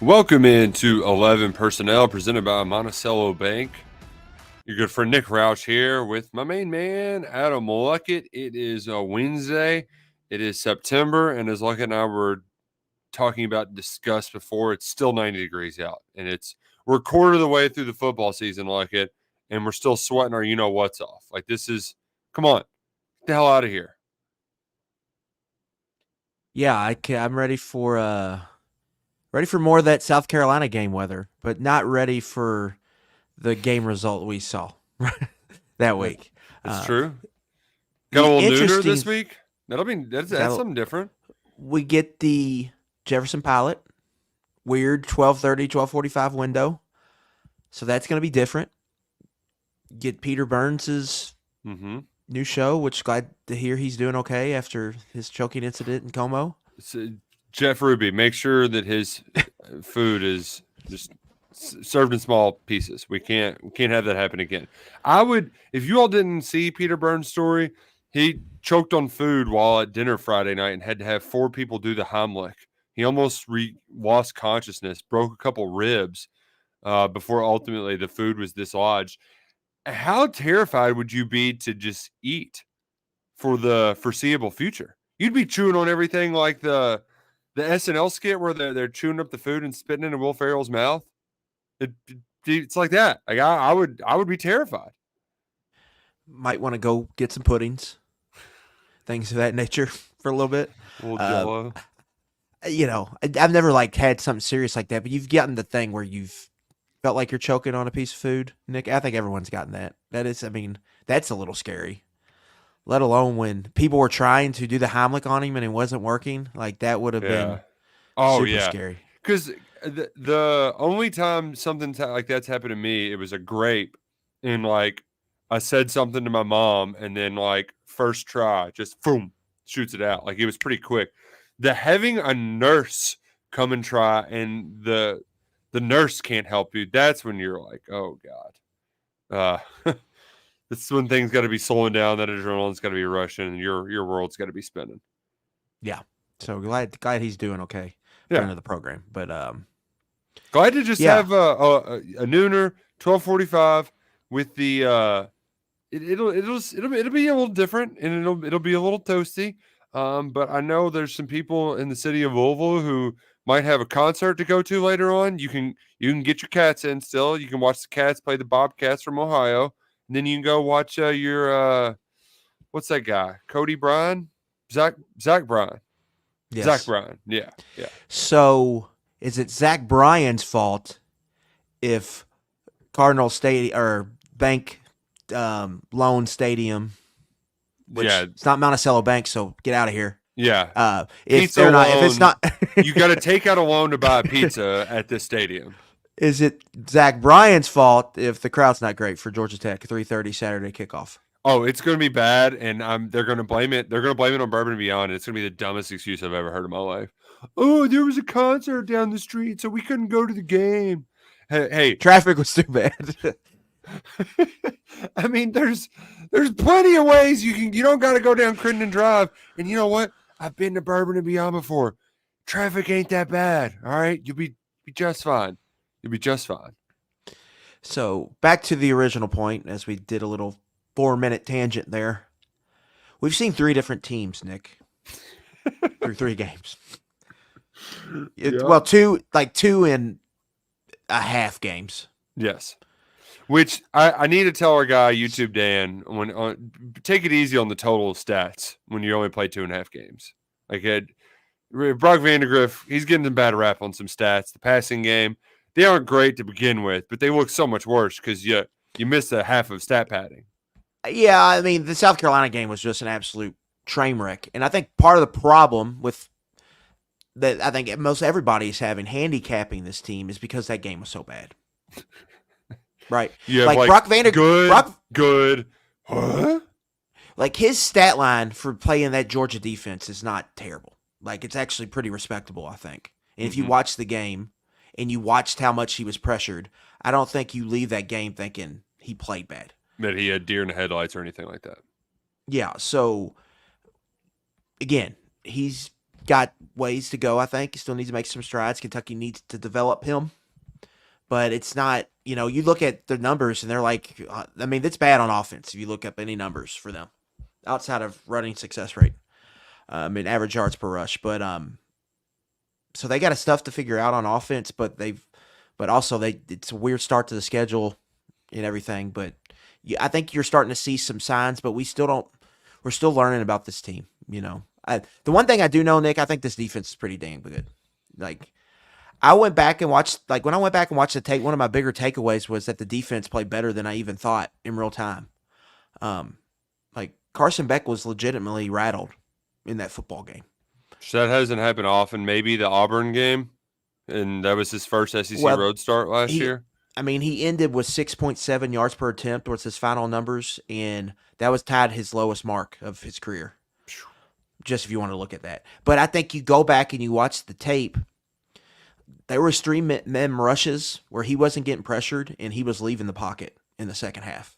Welcome into 11 Personnel presented by Monticello Bank. Your good friend Nick Roush here with my main man, Adam Luckett. It is a Wednesday. It is September, and as Luckett and I were talking about discussed before, it's still 90 degrees out. And we're a quarter of the way through the football season, Luckett, and we're still sweating our you-know-what's off. Like, come on, get the hell out of here. Yeah, I'm ready for more of that South Carolina game weather, but not ready for the game result we saw that week. That's true. Got a little nooner this week. That's something different. We get the Jefferson Pilot, weird 12:30, 12:45 window. So that's going to be different. Get Peter Burns's new show, which glad to hear he's doing okay after his choking incident in Como. Jeff Ruby, make sure that his food is just served in small pieces. We can't have that happen again. If you all didn't see Peter Burns' story, he choked on food while at dinner Friday night and had to have 4 people do the Heimlich. He almost lost consciousness, broke a couple ribs before ultimately the food was dislodged. How terrified would you be to just eat for the foreseeable future? You'd be chewing on everything like the SNL skit where they're chewing up the food and spitting into Will Ferrell's mouth. It's like that. Like I would be terrified. Might want to go get some puddings, things of that nature for a little bit. A little Jell-O. I've never had something serious like that, but you've gotten the thing where you've felt like you're choking on a piece of food, Nick. I think everyone's gotten that. That's a little scary. Let alone when people were trying to do the Heimlich on him and it wasn't working. Like, that would have been super scary. Because the only time something like that's happened to me, it was a grape. And, I said something to my mom and then, first try, just boom, shoots it out. It was pretty quick. Having a nurse come and try and the nurse can't help you, that's when you're like, oh, God. This is when things got to be slowing down. That adrenaline's got to be rushing, and your world's got to be spinning. Yeah. So glad he's doing okay. Friend of the program, but glad to just have a nooner 12:45 with the it'll be a little different and it'll be a little toasty. But I know there's some people in the city of Louisville who might have a concert to go to later on. You can get your Cats in still. You can watch the Cats play the Bobcats from Ohio. And then you can go watch your what's that guy? Cody Bryan? Zach Bryan. Yes. Zach Bryan. Yeah. So is it Zach Bryan's fault if Cardinal Stadium or Bank Loan Stadium, which it's not Monticello Bank, so get out of here. Yeah. If it's not you got to take out a loan to buy a pizza at this stadium. Is it Zach Bryan's fault if the crowd's not great for Georgia Tech, 3:30 Saturday kickoff? Oh, it's going to be bad, and they're going to blame it. They're going to blame it on Bourbon and Beyond. It's going to be the dumbest excuse I've ever heard in my life. Oh, there was a concert down the street, so we couldn't go to the game. Hey, traffic was too bad. I mean, there's plenty of ways you don't got to go down Crittenden Drive. And you know what? I've been to Bourbon and Beyond before. Traffic ain't that bad. All right, you'll be just fine. You'll be just fine. So back to the original point, as we did a little 4-minute tangent there. We've seen 3 different teams, Nick, through 3 games. Well, 2.5 games. Yes. Which I need to tell our guy, YouTube Dan, take it easy on the total stats when you only play 2.5 games. Brock Vandegrift, he's getting a bad rap on some stats. The passing game, they aren't great to begin with, but they look so much worse because you missed a half of stat padding. Yeah, I mean, the South Carolina game was just an absolute train wreck. And I think part of the problem with that I think most everybody is having handicapping this team is because that game was so bad. Right. Yeah, Brock Vandegrift. Good. Huh? His stat line for playing that Georgia defense is not terrible. It's actually pretty respectable, I think. And if you watch the game and you watched how much he was pressured, I don't think you leave that game thinking he played bad. That he had deer in the headlights or anything like that. Yeah, so, again, he's got ways to go, I think. He still needs to make some strides. Kentucky needs to develop him. But it's not, you look at the numbers and they're like, it's bad on offense if you look up any numbers for them outside of running success rate. Average yards per rush. But so they got stuff to figure out on offense, but it's a weird start to the schedule and everything. But I think you're starting to see some signs, but we're still learning about this team. The one thing I do know, Nick, I think this defense is pretty dang good. Like, I went back and watched, when I went back and watched the tape, one of my bigger takeaways was that the defense played better than I even thought in real time. Carson Beck was legitimately rattled in that football game. So that hasn't happened often. Maybe the Auburn game, and that was his first SEC road start last year. He ended with 6.7 yards per attempt was his final numbers, and that was tied his lowest mark of his career. Just if you want to look at that. But I think you go back and you watch the tape, there was 3 men rushes where he wasn't getting pressured and he was leaving the pocket in the second half.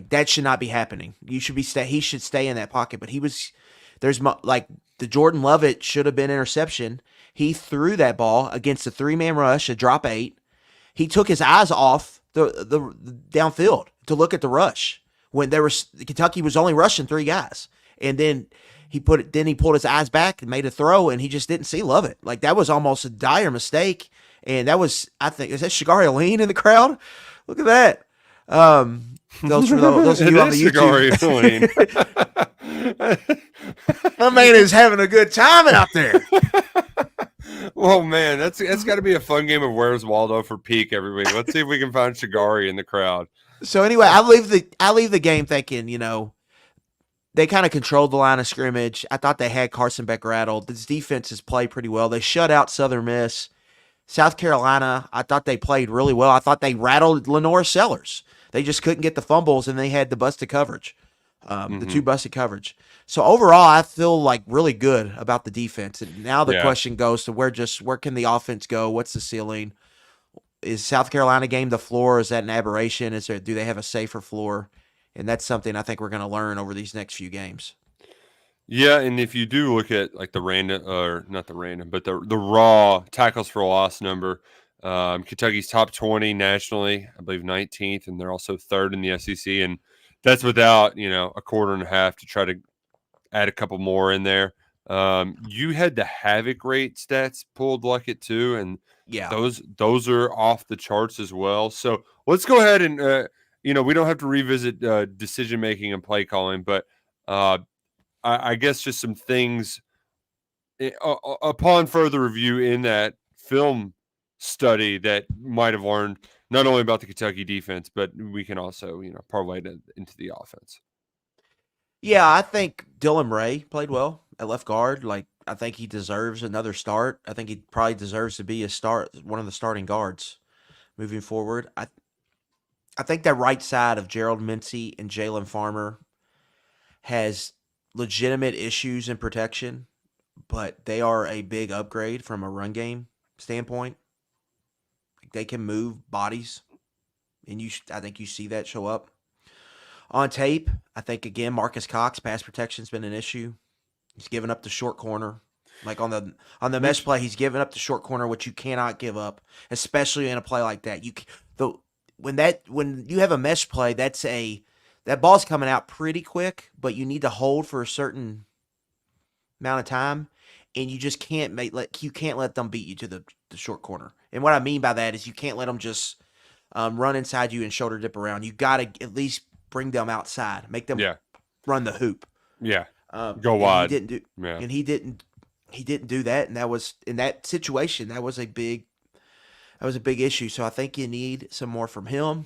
That should not be happening. He should stay in that pocket, but the Jordan Lovett should have been interception. He threw that ball against a 3-man rush, a drop 8. He took his eyes off the downfield to look at the rush when Kentucky was only rushing 3 guys, and then he pulled his eyes back and made a throw, and he just didn't see Lovett. That was almost a dire mistake, and that was, I think, is that Shigari Aline in the crowd? Look at that. Those of you on the YouTube. My man is having a good time out there. Well, man, that's got to be a fun game of Where's Waldo for Peak every week. Let's see if we can find Shigari in the crowd. So anyway, I leave the game thinking, they kind of controlled the line of scrimmage. I thought they had Carson Beck rattled. This defense has played pretty well. They shut out Southern Miss. South Carolina, I thought they played really well. I thought they rattled Lenora Sellers. They just couldn't get the fumbles, and they had the busted coverage, the 2 busted coverage. So overall, I feel really good about the defense. And now the question goes to where can the offense go? What's the ceiling? Is South Carolina game the floor? Is that an aberration? Do they have a safer floor? And that's something I think we're going to learn over these next few games. Yeah, and if you do look at the random, or not the random, but the raw tackles for loss number, Kentucky's top 20 nationally, I believe 19th, and they're also 3rd in the SEC, and that's without a quarter and a half to try to add a couple more in there. You had the havoc rate stats pulled Luckett too, and those are off the charts as well. So let's go ahead and we don't have to revisit decision making and play calling, but I guess just some things upon further review in that film study that might have learned not only about the Kentucky defense, but we can also parlay it into the offense. Yeah, I think Dylan Ray played well at left guard. I think he deserves another start. I think he probably deserves to be one of the starting guards moving forward. I think that right side of Gerald Mincy and Jalen Farmer has legitimate issues in protection, but they are a big upgrade from a run game standpoint. They can move bodies, and I think you see that show up. On tape, I think, again, Marcus Cox, pass protection's been an issue. He's given up the short corner. On the mesh play, he's given up the short corner, which you cannot give up, especially in a play like that. When you have a mesh play, that ball's coming out pretty quick, but you need to hold for a certain amount of time, and you just can't let them beat you to the short corner. And what I mean by that is you can't let them just run inside you and shoulder dip around. You got to at least bring them outside, make them run the hoop. Yeah, go wide. He didn't do that, and that was in that situation. That was a big issue. So I think you need some more from him.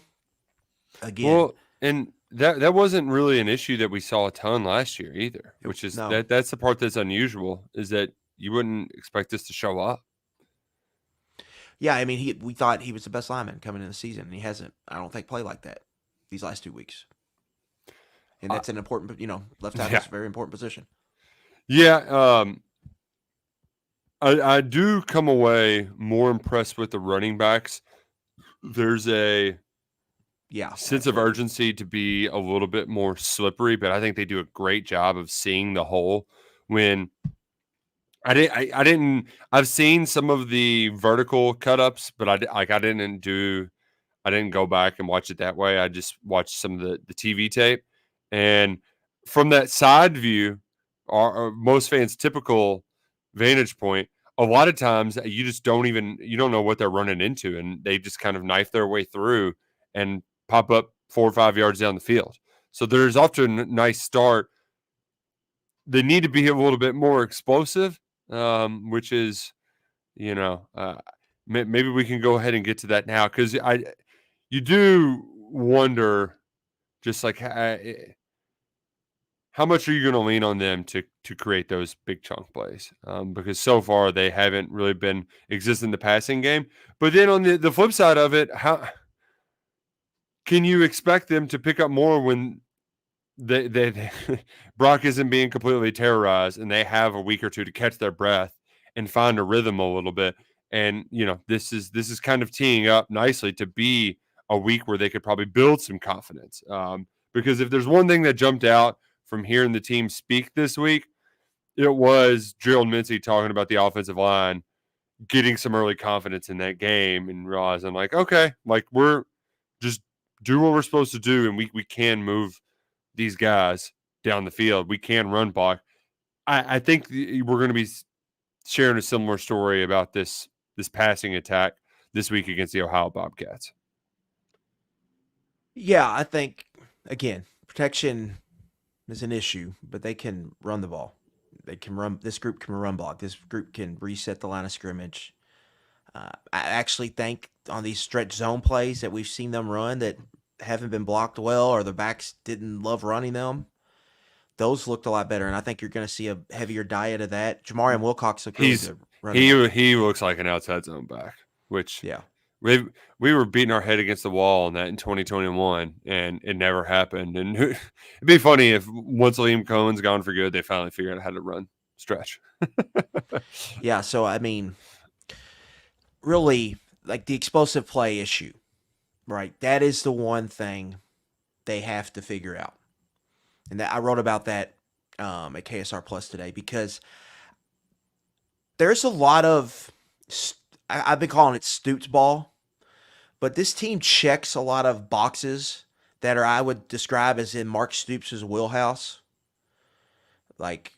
Again, well, and that wasn't really an issue that we saw a ton last year either. Which is that's the part that's unusual, is that you wouldn't expect this to show up. Yeah, we thought he was the best lineman coming into the season, and he hasn't, I don't think, played like that these last 2 weeks. And that's an important, left tackle is a very important position. Yeah, I do come away more impressed with the running backs. There's a sense of urgency to be a little bit more slippery, but I think they do a great job of seeing the hole when I didn't. I've seen some of the vertical cut ups, but I didn't go back and watch it that way. I just watched some of the TV tape, and from that side view, our most fans' typical vantage point, a lot of times you just you don't know what they're running into, and they just kind of knife their way through and pop up 4 or 5 yards down the field. So there's often a nice start. They need to be a little bit more explosive, which is, maybe we can go ahead and get to that now because you do wonder just like how much are you going to lean on them to create those big chunk plays? Because so far they haven't really been existing in the passing game. But then on the flip side of it, how can you expect them to pick up more when they Brock isn't being completely terrorized and they have a week or two to catch their breath and find a rhythm a little bit? And this is kind of teeing up nicely to be a week where they could probably build some confidence. Because if there's one thing that jumped out from hearing the team speak this week, it was Gerald Mincy talking about the offensive line getting some early confidence in that game and realizing like, okay, like we're just do what we're supposed to do and we can move these guys down the field. We can run block. I think we're going to be sharing a similar story about this passing attack this week against the Ohio Bobcats. Yeah, I think, again, protection is an issue, but they can run the ball. They can run. This group can run block. This group can reset the line of scrimmage. I actually think on these stretch zone plays that we've seen them run that haven't been blocked well or the backs didn't love running them, those looked a lot better. And I think you're going to see a heavier diet of that. Jamarian Wilcox looked really good. He looks like an outside zone back, which yeah. We were beating our head against the wall on that in 2021, and it never happened. And it'd be funny if once Liam Cohen's gone for good, they finally figured out how to run stretch. Yeah, so, I mean, really, like the explosive play issue, right? That is the one thing they have to figure out. And I wrote about that at KSR Plus today because there's a lot of I've been calling it Stoops ball, but this team checks a lot of boxes that I would describe as in Mark Stoops' wheelhouse. Like,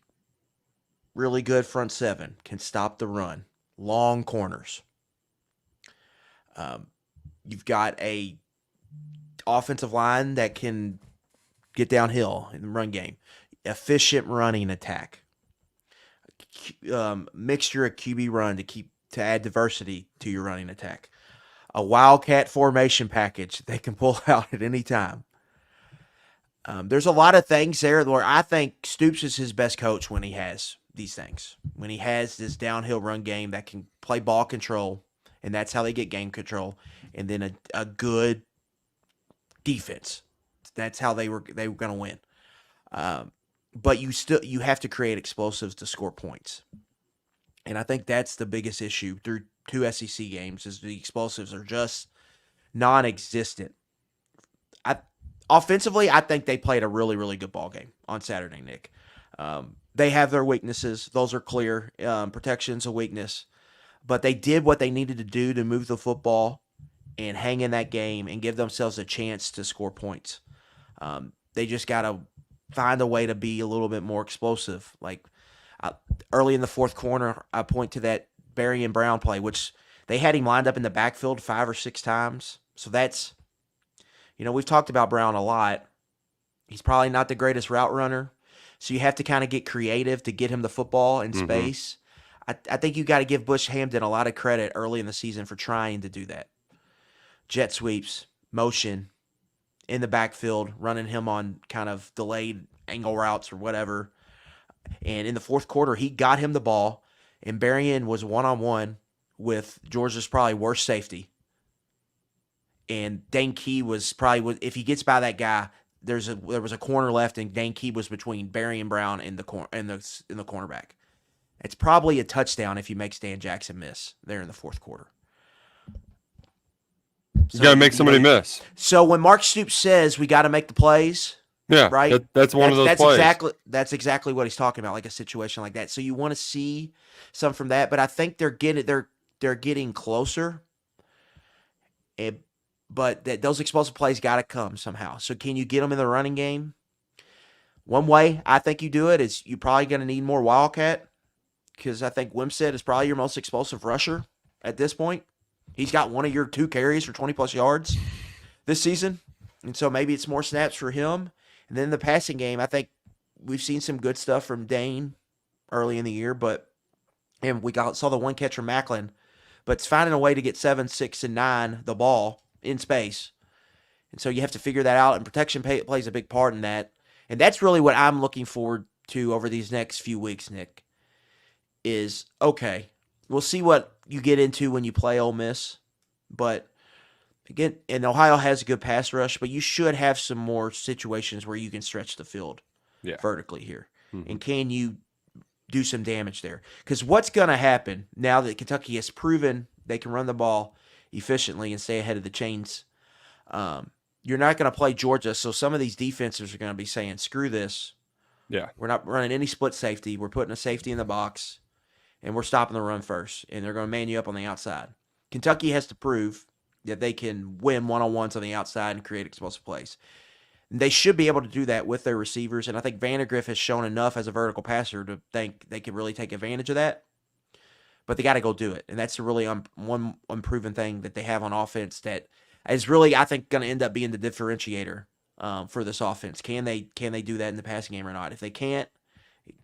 really good front seven, can stop the run, long corners. You've got a offensive line that can get downhill in the run game, efficient running attack, mixture of QB run to add diversity to your running attack. A Wildcat formation package they can pull out at any time. There's a lot of things there where I think Stoops is his best coach when he has these things. When he has this downhill run game that can play ball control, and that's how they get game control, and then a good defense. That's how they were going to win. But you have to create explosives to score points. And I think that's the biggest issue through 2 SEC games is the explosives are just non-existent. Offensively, I think they played a really, really good ball game on Saturday, Nick. They have their weaknesses. Those are clear. Protection's a weakness. But they did what they needed to do to move the football and hang in that game and give themselves a chance to score points. They just got to find a way to be a little bit more explosive. Like early in the fourth quarter, I point to that Barry and Brown play, which they had him lined up in the backfield 5 or 6 times. So that's, we've talked about Brown a lot. He's probably not the greatest route runner. So you have to kind of get creative to get him the football in space. I think you got to give Bush Hampton a lot of credit early in the season for trying to do that. Jet sweeps, motion, in the backfield, running him on kind of delayed angle routes or whatever. And in the fourth quarter, he got him the ball, and Berrien was one-on-one with Georgia's probably worst safety. And Dane Key was probably, if he gets by that guy, there was a corner left, and Dane Key was between Berrien Brown and the cornerback. It's probably a touchdown if he makes Dan Jackson miss there in the fourth quarter. You got to make somebody miss. So when Mark Stoops says we got to make the plays, Yeah, right? that's one of those plays. That's exactly what he's talking about, like a situation like that. So you want to see some from that, but I think they're getting closer. And but those explosive plays got to come somehow. So can you get them in the running game? One way I think you do it is you're probably going to need more Wildcat because I think Wimstead is probably your most explosive rusher at this point. He's got one of your 2 carries for 20-plus yards this season. And so maybe it's more snaps for him. And then the passing game, I think we've seen some good stuff from Dane early in the year, and saw the one catch from Macklin. But it's finding a way to get 7, 6, and 9 the ball in space. And so you have to figure that out, and protection plays a big part in that. And that's really what I'm looking forward to over these next few weeks, Nick, is, okay, we'll see what you get into when you play Ole Miss. But, again, and Ohio has a good pass rush, but you should have some more situations where you can stretch the field vertically here. Mm-hmm. And can you do some damage there? Because what's going to happen now that Kentucky has proven they can run the ball efficiently and stay ahead of the chains, you're not going to play Georgia, so some of these defenses are going to be saying, screw this. Yeah. We're not running any split safety. We're putting a safety in the box, and we're stopping the run first, and they're going to man you up on the outside. Kentucky has to prove that they can win one-on-ones on the outside and create explosive plays. And they should be able to do that with their receivers, and I think Vandergriff has shown enough as a vertical passer to think they can really take advantage of that. But they got to go do it, and that's a really one unproven thing that they have on offense that is really, I think, going to end up being the differentiator for this offense. Can they do that in the passing game or not? If they can't,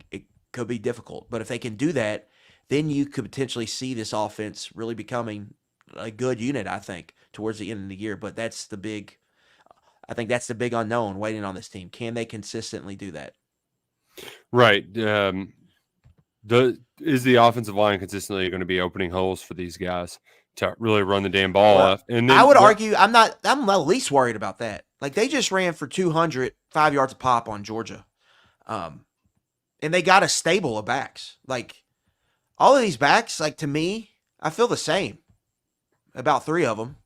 it could be difficult. But if they can do that, then you could potentially see this offense really becoming a good unit, I think, towards the end of the year. But that's the big unknown waiting on this team. Can they consistently do that? Right. Is the offensive line consistently going to be opening holes for these guys to really run the damn ball off? And then, I would argue I'm the least worried about that. Like, they just ran for 205 yards a pop on Georgia. And they got a stable of backs. Like, all of these backs, like, to me, I feel the same about 3 of them.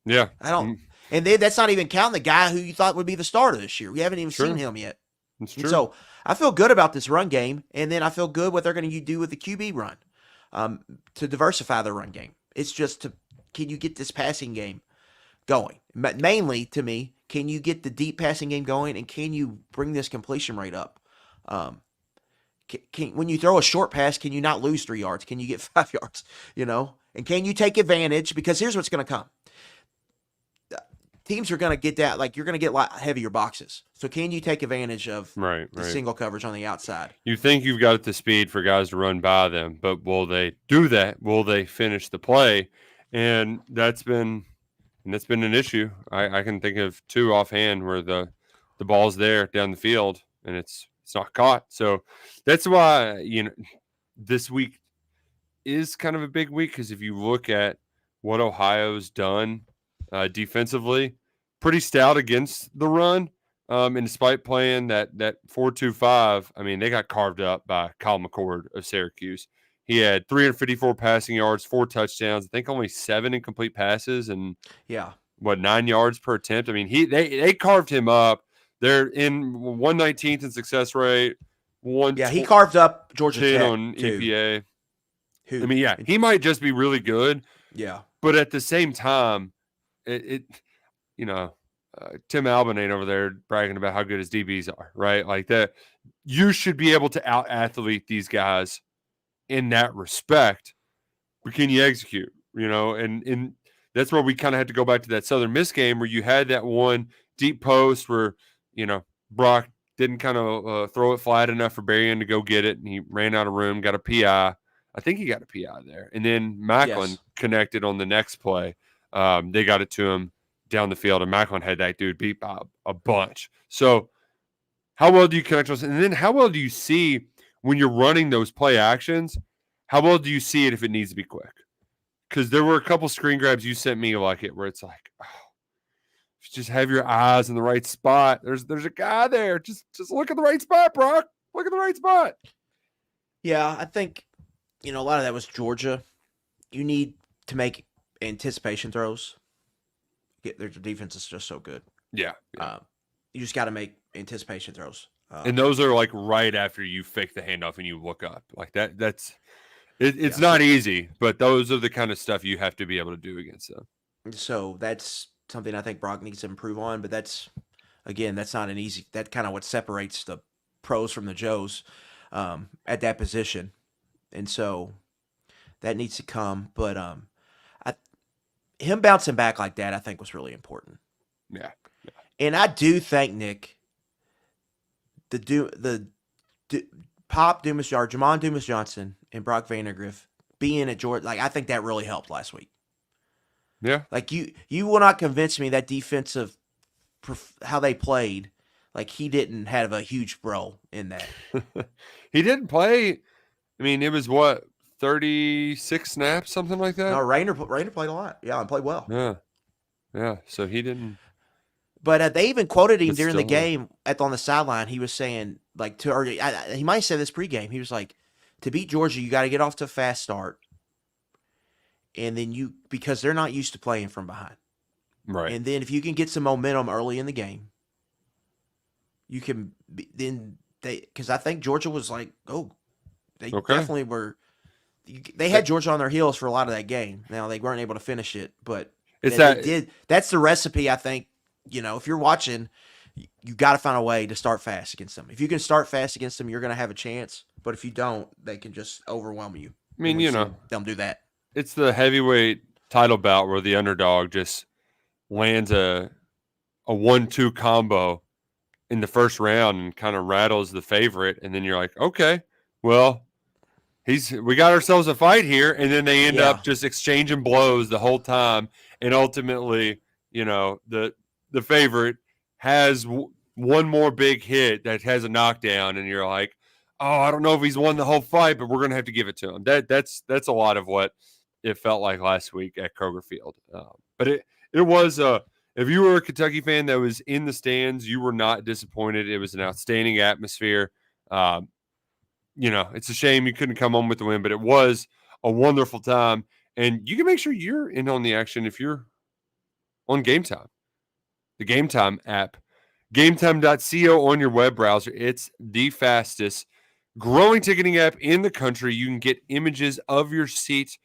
Yeah. I don't. And that's not even counting the guy who you thought would be the starter this year. We haven't even seen him yet. That's true. So I feel good about this run game, and then I feel good what they're going to do with the QB run to diversify the run game. It's just can you get this passing game going? Mainly, to me, can you get the deep passing game going, and can you bring this completion rate up? When you throw a short pass, can you not lose 3 yards? Can you get 5 yards? And can you take advantage? Because here's what's going to come. Teams are going to get that, like, you're going to get a lot heavier boxes. So can you take advantage of the single coverage on the outside? You think you've got the speed for guys to run by them, but will they do that? Will they finish the play? And that's been an issue. I can think of 2 offhand where the ball's there down the field and it's not caught. So that's why, this week is kind of a big week, because if you look at what Ohio's done defensively, pretty stout against the run. And despite playing that 4-2-5, I mean, they got carved up by Kyle McCord of Syracuse. He had 354 passing yards, 4 touchdowns, I think only 7 incomplete passes, and 9 yards per attempt. I mean, they carved him up. They're in 119th in success rate. He carved up Georgia Tech on EPA. I mean, he might just be really good. Yeah, but at the same time, Tim Albin ain't over there bragging about how good his DBs are, right? Like that, you should be able to out-athlete these guys in that respect. But can you execute? And that's where we kind of had to go back to that Southern Miss game where you had that one deep post where, Brock didn't kind of throw it flat enough for Berrien to go get it, and he ran out of room, got a PI. I think he got a PI there. And then Macklin connected on the next play. They got it to him down the field, and Macklin had that dude beat by a bunch. So how well do you connect those? And then how well do you see when you're running those play actions? How well do you see it if it needs to be quick? Because there were a couple screen grabs you sent me like it where it's like, just have your eyes in the right spot. There's a guy there. Just look at the right spot, Brock. Look at the right spot. Yeah, I think, a lot of that was Georgia. You need to make anticipation throws. Their defense is just so good. Yeah. You just got to make anticipation throws. And those are like right after you fake the handoff and you look up like that. It's Yeah, not easy, but those are the kind of stuff you have to be able to do against them. so that's something I think Brock needs to improve on. But that's not an easy. That kind of what separates the pros from the Joes at that position, and so that needs to come. But I, him bouncing back like that, I think, was really important. Yeah. And I do think Nick, Pop Dumas or Jamon Dumas Johnson and Brock Vandergriff being at Georgia, like I think that really helped last week. Yeah. Like you will not convince me that defensive how they played, like he didn't have a huge role in that. He didn't play. I mean, it was what 36 snaps, something like that. No, Rayner played a lot. Yeah, and played well. Yeah. So he didn't. But they even quoted him But during the still. game on the sideline. He was saying like he might have said this pregame. He was like, to beat Georgia, you got to get off to a fast start, and then because they're not used to playing from behind. Right. And then if you can get some momentum early in the game, you can because I think Georgia was like, they definitely were. They had Georgia on their heels for a lot of that game. Now they weren't able to finish it, but they did. That's the recipe. I think if you're watching, you got to find a way to start fast against them. If you can start fast against them, you're going to have a chance. But if you don't, they can just overwhelm you. I mean, they'll do that. It's the heavyweight title bout where the underdog just lands a 1-2 combo in the first round and kind of rattles the favorite, and then you're like, okay, well, we got ourselves a fight here, and then they end up just exchanging blows the whole time, and ultimately, the favorite has one more big hit that has a knockdown, and you're like, oh, I don't know if he's won the whole fight, but we're gonna have to give it to him. That's a lot of what it felt like last week at Kroger Field. But it was if you were a Kentucky fan that was in the stands, you were not disappointed. It was an outstanding atmosphere. It's a shame you couldn't come home with the win, but it was a wonderful time. And you can make sure you're in on the action if you're on Game Time. The Game Time app, gametime.co on your web browser. It's the fastest growing ticketing app in the country. You can get images of your seat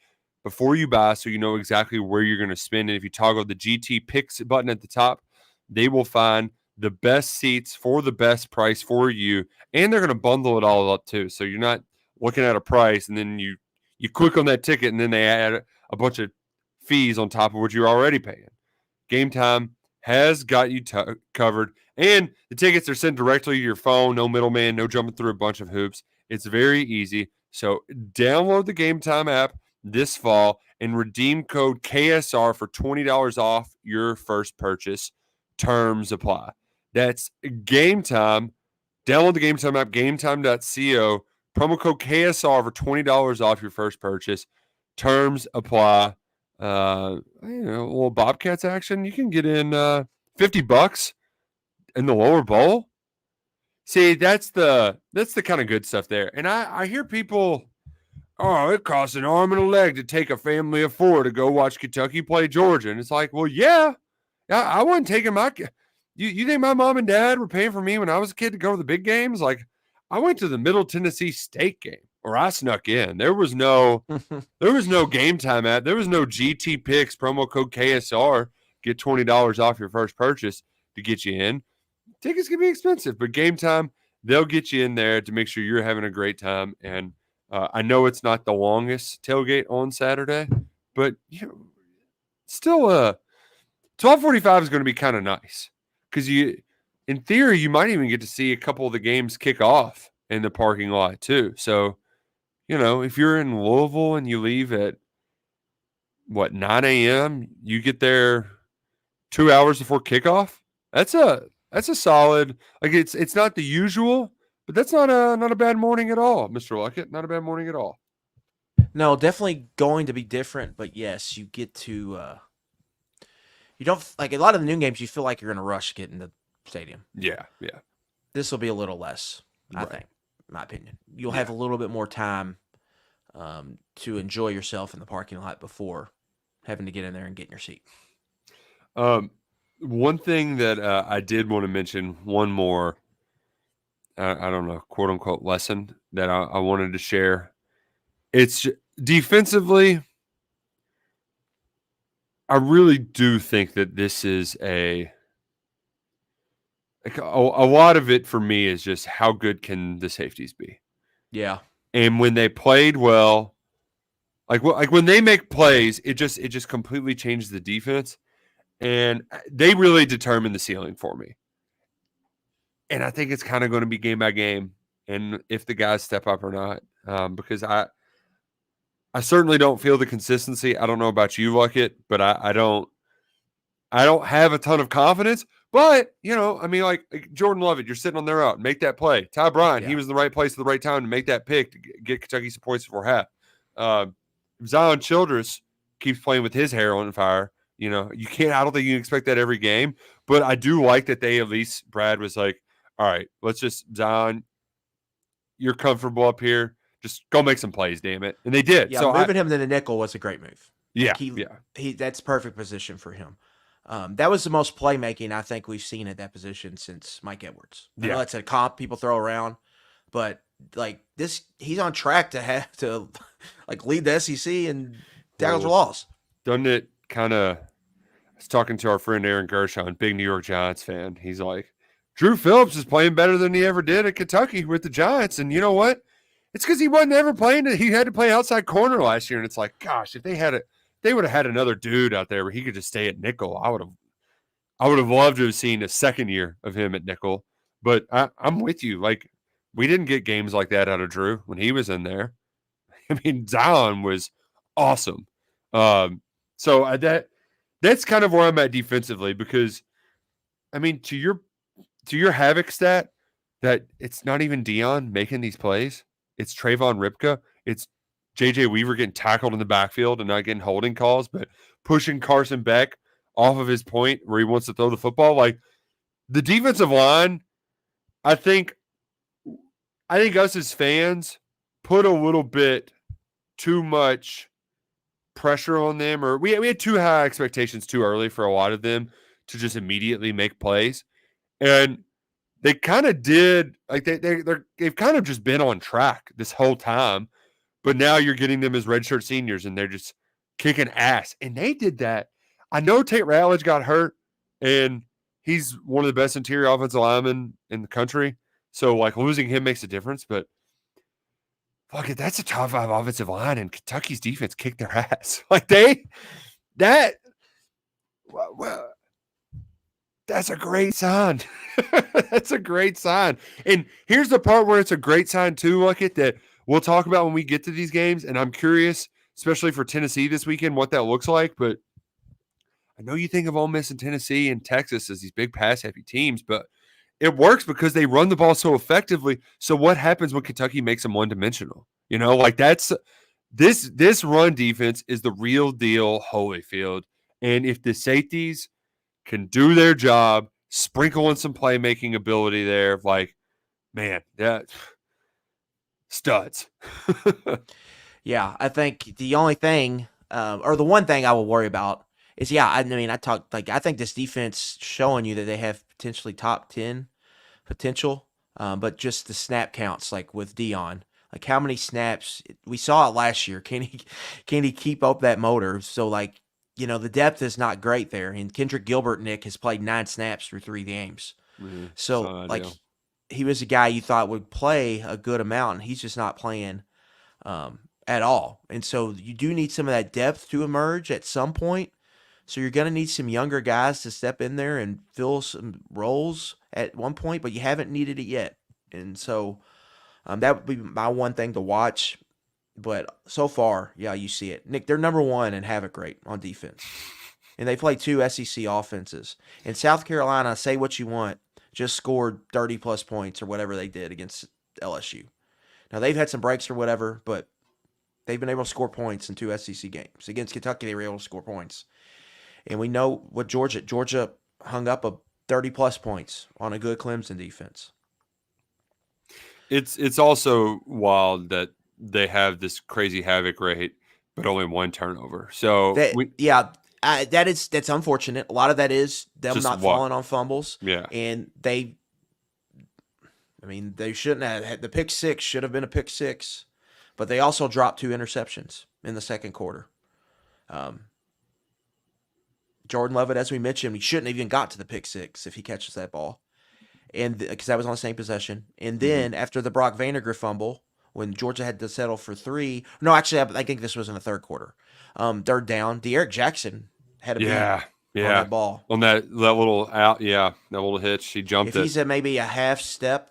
before you buy, so you know exactly where you're going to spend. And if you toggle the GT Picks button at the top, they will find the best seats for the best price for you. And they're going to bundle it all up too. So you're not looking at a price and then you click on that ticket and then they add a bunch of fees on top of what you're already paying. Game Time has got you covered. And the tickets are sent directly to your phone. No middleman, no jumping through a bunch of hoops. It's very easy. So download the Game Time app this fall and redeem code KSR for $20 off your first purchase. Terms apply. That's Game Time. Download the Game Time app, gametime.co. Promo code KSR for $20 off your first purchase. Terms apply. A little Bobcats action. You can get in $50 in the lower bowl. See, that's the kind of good stuff there. And I hear people, oh, it costs an arm and a leg to take a family of 4 to go watch Kentucky play Georgia. And it's like, well, yeah, I wasn't taking my you think my mom and dad were paying for me when I was a kid to go to the big games? Like, I went to the Middle Tennessee State game, or I snuck in. There was no Game Time app. There was no GT Picks promo code KSR. Get $20 off your first purchase to get you in. Tickets can be expensive, but Game Time, they'll get you in there to make sure you're having a great time. And I know it's not the longest tailgate on Saturday, but still 12:45 is going to be kind of nice because in theory, you might even get to see a couple of the games kick off in the parking lot too. So, if you're in Louisville and you leave at 9 a.m., you get there 2 hours before kickoff. That's a solid. Like it's not the usual, but that's not a bad morning at all, Mr. Luckett. Not a bad morning at all. No, definitely going to be different, but yes, you get to you don't like a lot of the noon games. You feel like you're in a rush to get in the stadium. Yeah. This will be a little less, I think, in my opinion. You'll have a little bit more time to enjoy yourself in the parking lot before having to get in there and get in your seat. One thing that I did want to mention, one more, I don't know, quote unquote lesson that I wanted to share. It's defensively, I really do think that this is a lot of it for me is just how good can the safeties be? Yeah. And when they played well, like when they make plays, it just completely changes the defense, and they really determine the ceiling for me. And I think it's kind of going to be game by game, and if the guys step up or not, because I certainly don't feel the consistency. I don't know about you, Luckett, but I don't have a ton of confidence. But I mean, like Jordan Lovett, you're sitting on their out, make that play. Ty Bryant, he was in the right place at the right time to make that pick to get Kentucky some points before half. Zion Childress keeps playing with his hair on fire. You can't. I don't think you can expect that every game. But I do like that they at least Brad was like, all right, let's just Zion. You're comfortable up here. Just go make some plays, damn it. And they did. Yeah, So moving him to the nickel was a great move. Yeah, he that's perfect position for him. That was the most playmaking I think we've seen at that position since Mike Edwards. I know that's a comp people throw around, but like this, he's on track to have to like lead the SEC and tackles for loss. Doesn't it kind of? I was talking to our friend Aaron Gershon, big New York Giants fan. He's like, Drew Phillips is playing better than he ever did at Kentucky with the Giants, and you know what? It's because he wasn't ever playing. He had to play outside corner last year, and it's like, gosh, if they would have had another dude out there where he could just stay at nickel. I would have loved to have seen a second year of him at nickel. But I'm with you. Like, we didn't get games like that out of Drew when he was in there. I mean, Zion was awesome. So that's kind of where I'm at defensively because, I mean, to your havoc stat, that it's not even Dion making these plays. It's Trayvon Ripka. It's J.J. Weaver getting tackled in the backfield and not getting holding calls, but pushing Carson Beck off of his point where he wants to throw the football. Like, the defensive line, I think us as fans put a little bit too much pressure on them, or we had too high expectations too early for a lot of them to just immediately make plays. And they kind of did, like they've kind of just been on track this whole time, but now you're getting them as redshirt seniors and they're just kicking ass. And they did that. I know Tate Ratledge got hurt, and he's one of the best interior offensive linemen in the country. So, like, losing him makes a difference. But, fuck it, that's a top 5 offensive line, and Kentucky's defense kicked their ass. Like, well, that's a great sign. That's a great sign. And here's the part where it's a great sign, too, Luckett, that we'll talk about when we get to these games. And I'm curious, especially for Tennessee this weekend, what that looks like. But I know you think of Ole Miss and Tennessee and Texas as these big pass-heavy teams, but it works because they run the ball so effectively. So what happens when Kentucky makes them one-dimensional? Like that's this run defense is the real deal Holyfield. And if the safeties can do their job, sprinkle in some playmaking ability there, like, man, that studs. Yeah, I think the only thing, or the one thing I will worry about is, I think this defense showing you that they have potentially top 10 potential, but just the snap counts, like with Dion, like how many snaps we saw it last year. Can he keep up that motor? So like, the depth is not great there. And Kendrick Gilbert, Nick, has played 9 snaps through 3 games. Mm-hmm. So like he was a guy you thought would play a good amount, and he's just not playing at all. And so you do need some of that depth to emerge at some point. So you're going to need some younger guys to step in there and fill some roles at one point, but you haven't needed it yet. And so that would be my one thing to watch. But so far, you see it. Nick, they're number 1 in havoc rate on defense. And they play 2 SEC offenses. And South Carolina, say what you want, just scored 30-plus points or whatever they did against LSU. Now, they've had some breaks or whatever, but they've been able to score points in 2 SEC games. Against Kentucky, they were able to score points. And we know what Georgia hung up a 30-plus points on a good Clemson defense. It's also wild that they have this crazy havoc rate, but only 1 turnover. So That's unfortunate. A lot of that is them Just not what? falling on fumbles. Yeah. And they shouldn't have had the pick six. Should have been a pick six, but they also dropped 2 interceptions in the second quarter. Jordan Lovett, as we mentioned, he shouldn't have even got to the pick six if he catches that ball, and because that was on the same possession. And then after the Brock Vandagriff fumble, when Georgia had to settle for 3, no, actually, I think this was in the third quarter. Third down, De'Aaron Jackson had a beat on that ball. On that little out, that little hitch, he jumped If he's at maybe a half step,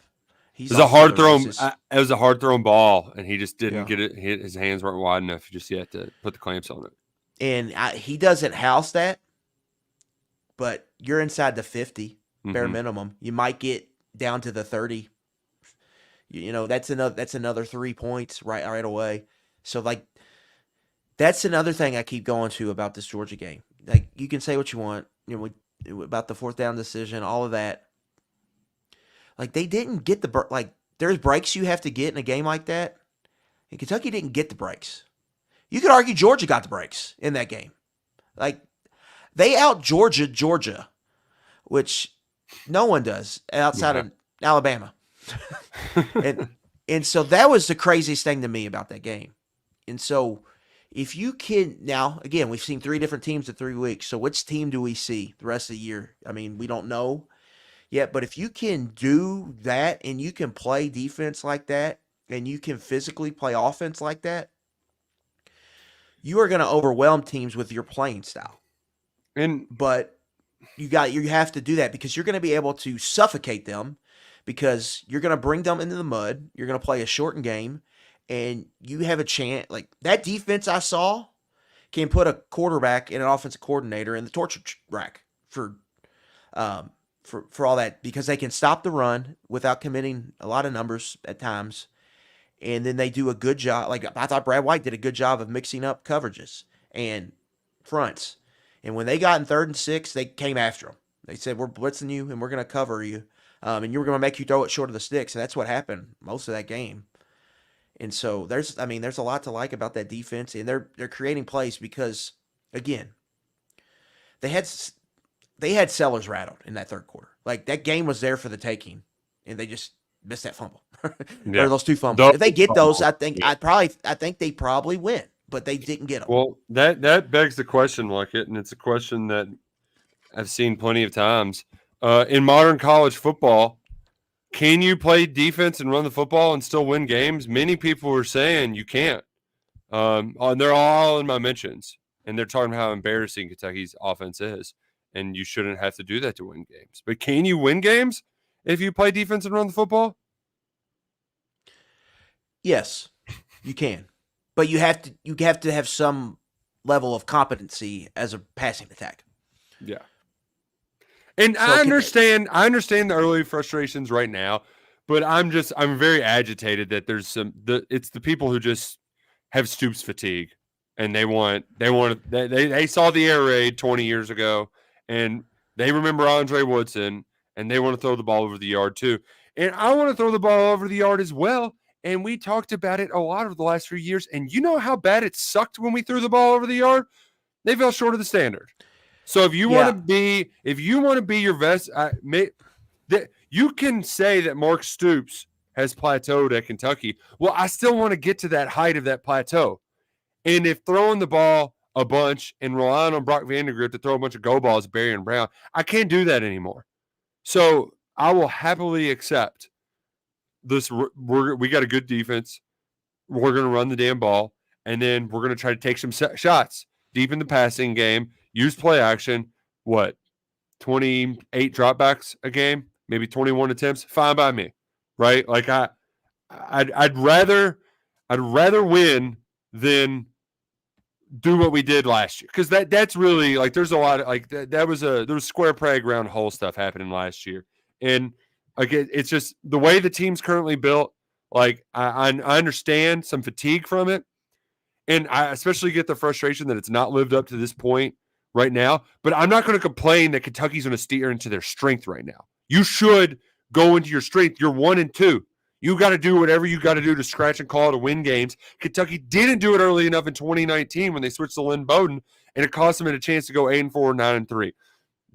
it was a hard thrown. It was a hard thrown ball, and he just didn't get it. His hands weren't wide enough just yet to put the clamps on it. And he doesn't house that, but you're inside the 50 bare minimum. You might get down to the 30. That's another 3 points right away. So like, that's another thing I keep going to about this Georgia game. Like, you can say what you want, about the 4th down decision, all of that. Like, they didn't get there's breaks you have to get in a game like that. And Kentucky didn't get the breaks. You could argue Georgia got the breaks in that game. Like, they out Georgia, which no one does outside of Alabama. and so that was the craziest thing to me about that game. And so if you can, now, again, we've seen 3 different teams in 3 weeks. So which team do we see the rest of the year? I mean, we don't know yet, but if you can do that and you can play defense like that and you can physically play offense like that, you are going to overwhelm teams with your playing style. But you have to do that because you're going to be able to suffocate them because you're going to bring them into the mud. You're going to play a shortened game, and you have a chance. Like, that defense I saw can put a quarterback and an offensive coordinator in the torture rack for all that, because they can stop the run without committing a lot of numbers at times. And then they do a good job. Like, I thought Brad White did a good job of mixing up coverages and fronts. And when they got in 3rd and 6, they came after them. They said, we're blitzing you and we're going to cover you. And you're going to make you throw it short of the sticks. And that's what happened most of that game. And so there's a lot to like about that defense. And they're creating plays because, again, they had Sellers rattled in that third quarter. Like, that game was there for the taking. And they just missed that fumble. Or those 2 fumbles. If they get those, I think they probably win. But they didn't get them. Well, that begs the question, Luckett, and it's a question that I've seen plenty of times. In modern college football, can you play defense and run the football and still win games? Many people are saying you can't. And they're all in my mentions, and they're talking about how embarrassing Kentucky's offense is, and you shouldn't have to do that to win games. But can you win games if you play defense and run the football? Yes, you can. But you have to have some level of competency as a passing attack. Yeah. And so I understand the early frustrations right now, but I'm very agitated that there's it's the people who just have Stoops fatigue, and they saw the air raid 20 years ago, and they remember Andre Woodson, and they want to throw the ball over the yard too. And I want to throw the ball over the yard as well. And we talked about it a lot over the last few years. And you know how bad it sucked when we threw the ball over the yard? They fell short of the standard. So if you want to be your best, you can say that Mark Stoops has plateaued at Kentucky. Well, I still want to get to that height of that plateau. And if throwing the ball a bunch and relying on Brock Vandagriff to throw a bunch of go balls, Barry and Brown, I can't do that anymore. So I will happily accept this. We got a good defense. We're going to run the damn ball, and then we're going to try to take some shots deep in the passing game, use play action. 28 dropbacks a game, maybe 21 attempts, fine by me, right? Like I'd rather win than do what we did last year, because that's really, like, there's a lot of, like, there was square peg round hole stuff happening last year, and again, it's just the way the team's currently built. Like, I understand some fatigue from it, and I especially get the frustration that it's not lived up to this point right now. But I'm not going to complain that Kentucky's going to steer into their strength right now. You should go into your strength. You're 1-2. You got to do whatever you got to do to scratch and claw to win games. Kentucky didn't do it early enough in 2019 when they switched to Lynn Bowden, and it cost them a chance to go 8-4, 9-3.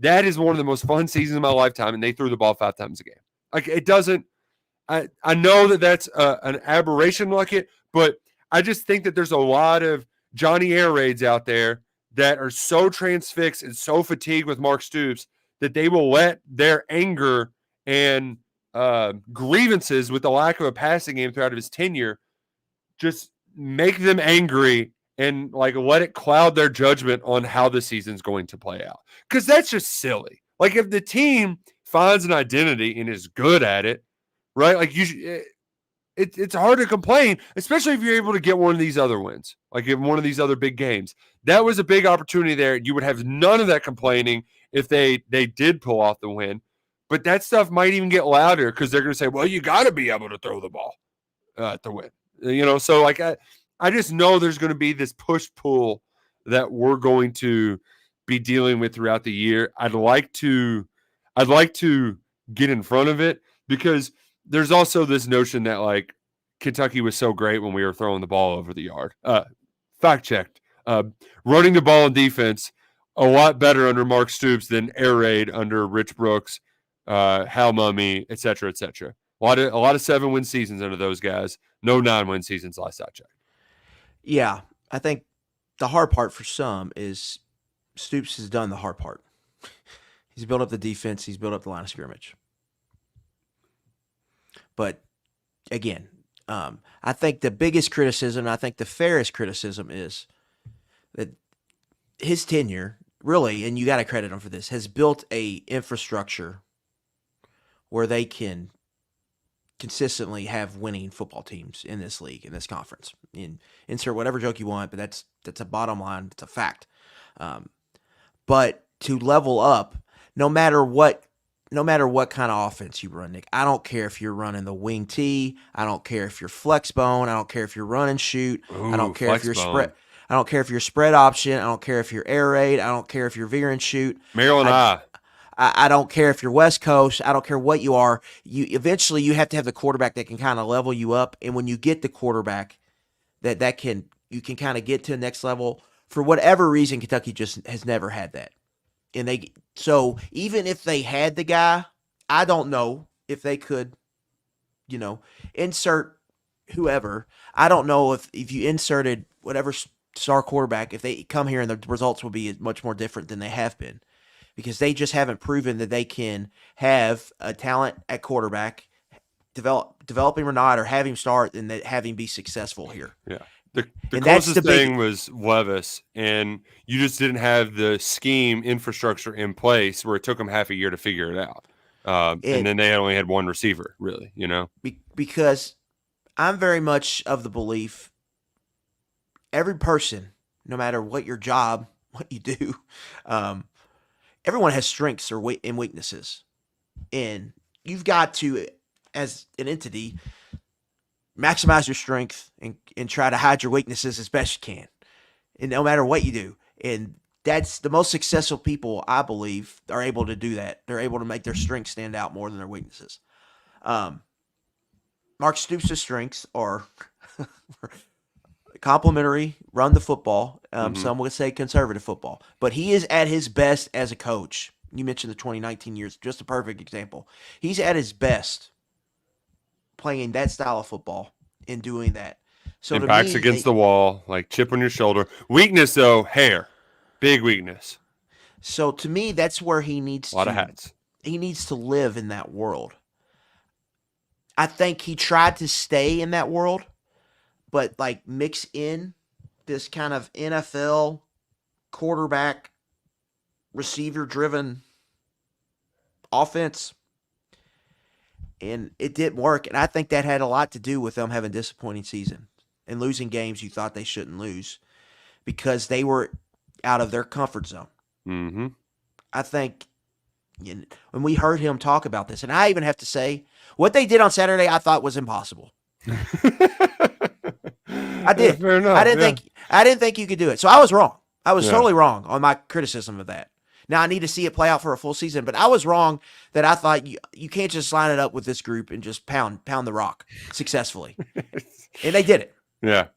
That is one of the most fun seasons of my lifetime, and they threw the ball 5 times a game. Like, it doesn't – I know that that's an aberration, Luckett, but I just think that there's a lot of Johnny Air Raids out there that are so transfixed and so fatigued with Mark Stoops that they will let their anger and grievances with the lack of a passing game throughout his tenure just make them angry and like let it cloud their judgment on how the season's going to play out. Because that's just silly. Like, if the team finds an identity and is good at it, right? Like, it's hard to complain, especially if you're able to get one of these other wins, like in one of these other big games. That was a big opportunity there. You would have none of that complaining if they did pull off the win. But that stuff might even get louder because they're going to say, well, you got to be able to throw the ball to win. So like I just know there's going to be this push-pull that we're going to be dealing with throughout the year. I'd like to get in front of it because there's also this notion that like Kentucky was so great when we were throwing the ball over the yard. Fact checked. Running the ball in defense a lot better under Mark Stoops than air raid under Rich Brooks, Hal Mummy, et cetera, et cetera. A lot of 7-win seasons under those guys. No 9-win seasons last I checked. Yeah, I think the hard part for some is Stoops has done the hard part. He's built up the defense. He's built up the line of scrimmage. But again, I think the biggest criticism, I think the fairest criticism is that his tenure, really, and you got to credit him for this, has built a infrastructure where they can consistently have winning football teams in this league, in this conference. Insert whatever joke you want, but that's a bottom line. It's a fact. But to level up, no matter what kind of offense you run, Nick, I don't care if you're running the wing T. I don't care if you're flex bone. I don't care if you're run and shoot. I don't care if you're spread. I don't care if you're spread option. I don't care if you're air raid. I don't care if you're veer and shoot. Maryland I don't care if you're West Coast. I don't care what you are. Eventually you have to have the quarterback that can kind of level you up. And when you get the quarterback you can kind of get to the next level, for whatever reason, Kentucky just has never had that. So even if they had the guy, I don't know if they could, insert whoever. I don't know if you inserted whatever star quarterback, if they come here and the results will be much more different than they have been. Because they just haven't proven that they can have a talent at quarterback, develop him or not, or have him start and have him be successful here. Yeah. The closest thing was Levis, and you just didn't have the scheme infrastructure in place where it took them half a year to figure it out. And then they only had one receiver, really, Because I'm very much of the belief every person, no matter what your job, what you do, everyone has strengths and weaknesses. And you've got to, as an entity, maximize your strength and try to hide your weaknesses as best you can. And no matter what you do. And that's the most successful people, I believe, are able to do that. They're able to make their strengths stand out more than their weaknesses. Mark Stoops' strengths are complimentary, run the football. Some would say conservative football. But he is at his best as a coach. You mentioned the 2019 years, just a perfect example. He's at his best playing that style of football and doing that. So and backs against the wall, like chip on your shoulder. Weakness, though, hair. Big weakness. So to me, that's where he needs a lot of hats. He needs to live in that world. I think he tried to stay in that world, but like mix in this kind of NFL quarterback receiver driven offense. And it didn't work. And I think that had a lot to do with them having a disappointing season and losing games you thought they shouldn't lose because they were out of their comfort zone. Mm-hmm. I think when we heard him talk about this, and I even have to say, what they did on Saturday I thought was impossible. I did. Fair enough. I didn't think you could do it. So I was wrong. I was totally wrong on my criticism of that. Now I need to see it play out for a full season, but I was wrong that I thought you can't just line it up with this group and just pound the rock successfully. And they did it. Yeah.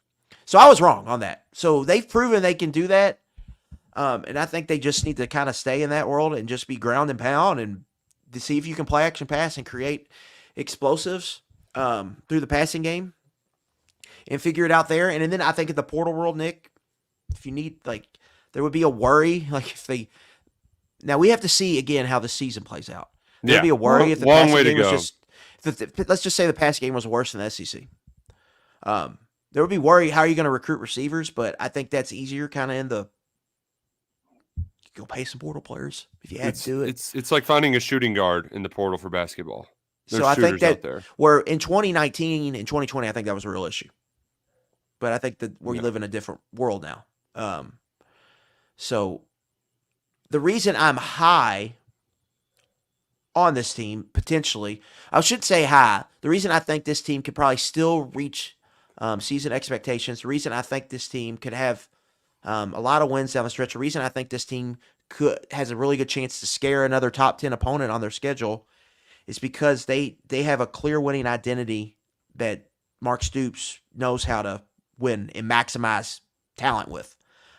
So I was wrong on that. So they've proven they can do that. And I think they just need to kind of stay in that world and just be ground and pound and to see if you can play action pass and create explosives through the passing game and figure it out there. And then I think in the portal world, Nick, if you need, like, there would be a worry. Like, if they, now we have to see again how the season plays out. There'd be a worry if the long passing way to game was go. just, let's just say the passing game was worse than the SEC. There would be worry, how are you going to recruit receivers? But I think that's easier kind of in the, go pay some portal players if you had to do it. It's like finding a shooting guard in the portal for basketball. There's so I think that out there. where in 2019 and 2020, I think that was a real issue. But I think that we live in a different world now. So the reason I'm high on this team, potentially, I should say high. The reason I think this team could probably still reach season expectations, the reason I think this team could have a lot of wins down the stretch, the reason I think this team has a really good chance to scare another top 10 opponent on their schedule is because they have a clear winning identity that Mark Stoops knows how to win and maximize talent with.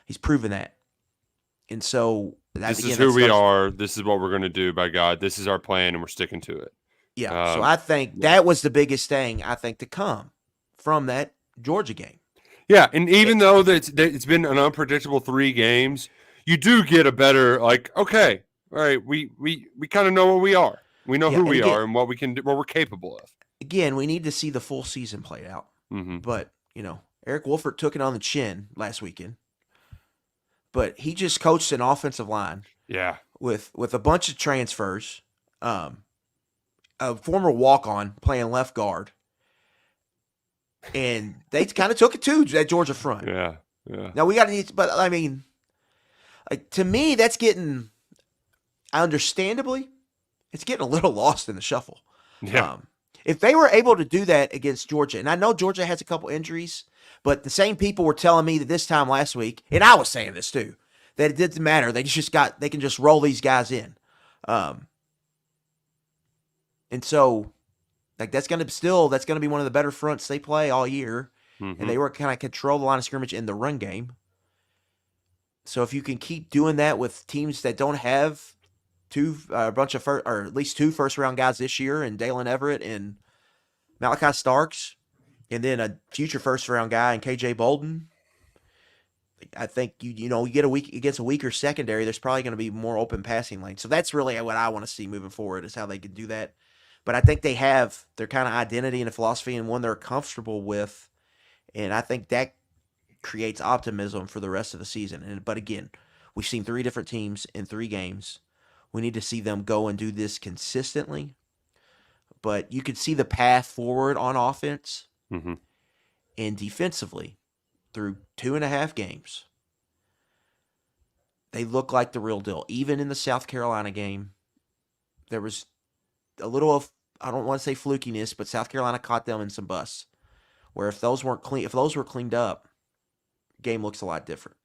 He's proven that. And so this is who we are. This is what we're going to do, by God. This is our plan, and we're sticking to it. Yeah. So I think that was the biggest thing, I think, to come from that Georgia game. Yeah, and even though it's been an unpredictable 3 games, you do get a better, like, okay, all right, we kind of know what we are. We know who we are and what we can do, what we're capable of. Again, we need to see the full season played out. Mm-hmm. But, Eric Wolford took it on the chin last weekend. But he just coached an offensive line. Yeah. With a bunch of transfers. A former walk-on playing left guard. And they kind of took it to that Georgia front. Yeah. Now we got to need, but I mean, like, to me, that's getting, understandably, it's getting a little lost in the shuffle. Yeah. If they were able to do that against Georgia, and I know Georgia has a couple injuries, but the same people were telling me that this time last week, and I was saying this too, that it didn't matter. They can just roll these guys in. And so, like, that's going to be one of the better fronts they play all year. Mm-hmm. And they were kind of control the line of scrimmage in the run game. So if you can keep doing that with teams that don't have or at least 2 first-round guys this year, and Dalen Everett and Malachi Starks, and then a future first-round guy in KJ Bolden, I think you get against a weaker secondary, there's probably going to be more open passing lanes. So that's really what I want to see moving forward, is how they can do that. But I think they have their kind of identity and a philosophy, and one they're comfortable with, and I think that creates optimism for the rest of the season. But again, we've seen 3 different teams in 3 games. We need to see them go and do this consistently. But you could see the path forward on offense and defensively through 2.5 games. They look like the real deal. Even in the South Carolina game, there was a little of, I don't want to say flukiness, but South Carolina caught them in some busts. Where if those were cleaned up, game looks a lot different.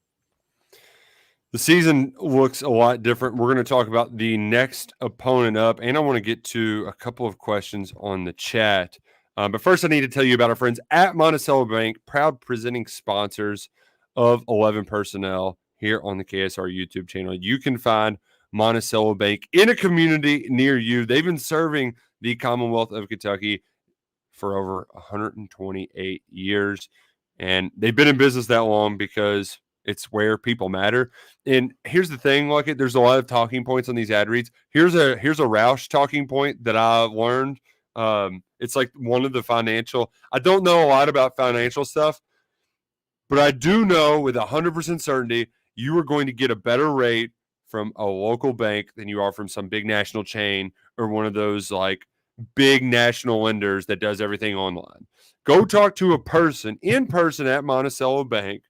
The season looks a lot different. We're going to talk about the next opponent up, and I want to get to a couple of questions on the chat. But first, I need to tell you about our friends at Monticello Bank, proud presenting sponsors of 11 Personnel here on the KSR YouTube channel. You can find Monticello Bank in a community near you. They've been serving the Commonwealth of Kentucky for over 128 years, and they've been in business that long because it's where people matter. And here's the thing, Luckett, there's a lot of talking points on these ad reads. Here's a Roush talking point that I learned. It's like one of the financial. I don't know a lot about financial stuff, but I do know with 100% certainty you are going to get a better rate from a local bank than you are from some big national chain or one of those like big national lenders that does everything online. Go talk to a person in person at Monticello Bank.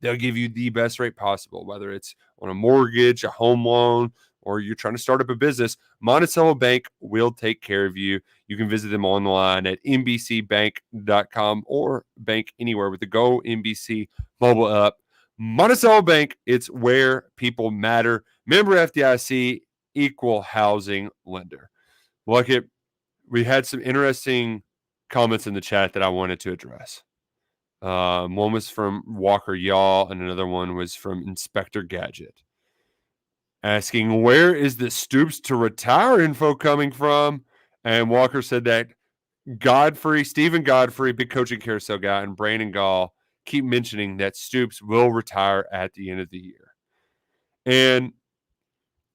They'll give you the best rate possible, whether it's on a mortgage, a home loan, or you're trying to start up a business. Monticello Bank will take care of you. You can visit them online at mbcbank.com or bank anywhere with the Go MBC mobile app. Monticello Bank, it's where people matter. member FDIC, equal housing lender. Luckett, we had some interesting comments in the chat that I wanted to address. One was from Walker Yaw, and another one was from Inspector Gadget, asking, where is the Stoops to retire info coming from? And Walker said that Stephen Godfrey, big coaching carousel guy, and Brandon Gall keep mentioning that Stoops will retire at the end of the year. And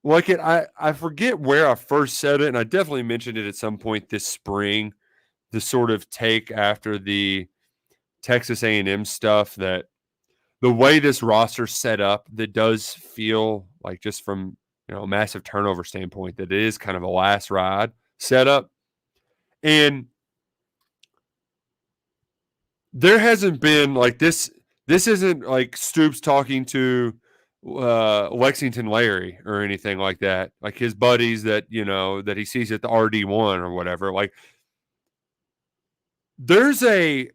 I forget where I first said it, and I definitely mentioned it at some point this spring, the sort of take after the Texas A&M stuff, that the way this roster's set up, that does feel like, just from a massive turnover standpoint, that it is kind of a last ride setup. And there hasn't been like this. This isn't like Stoops talking to Lexington Larry or anything like that, like his buddies that that he sees at the RD1 or whatever. Like, there's a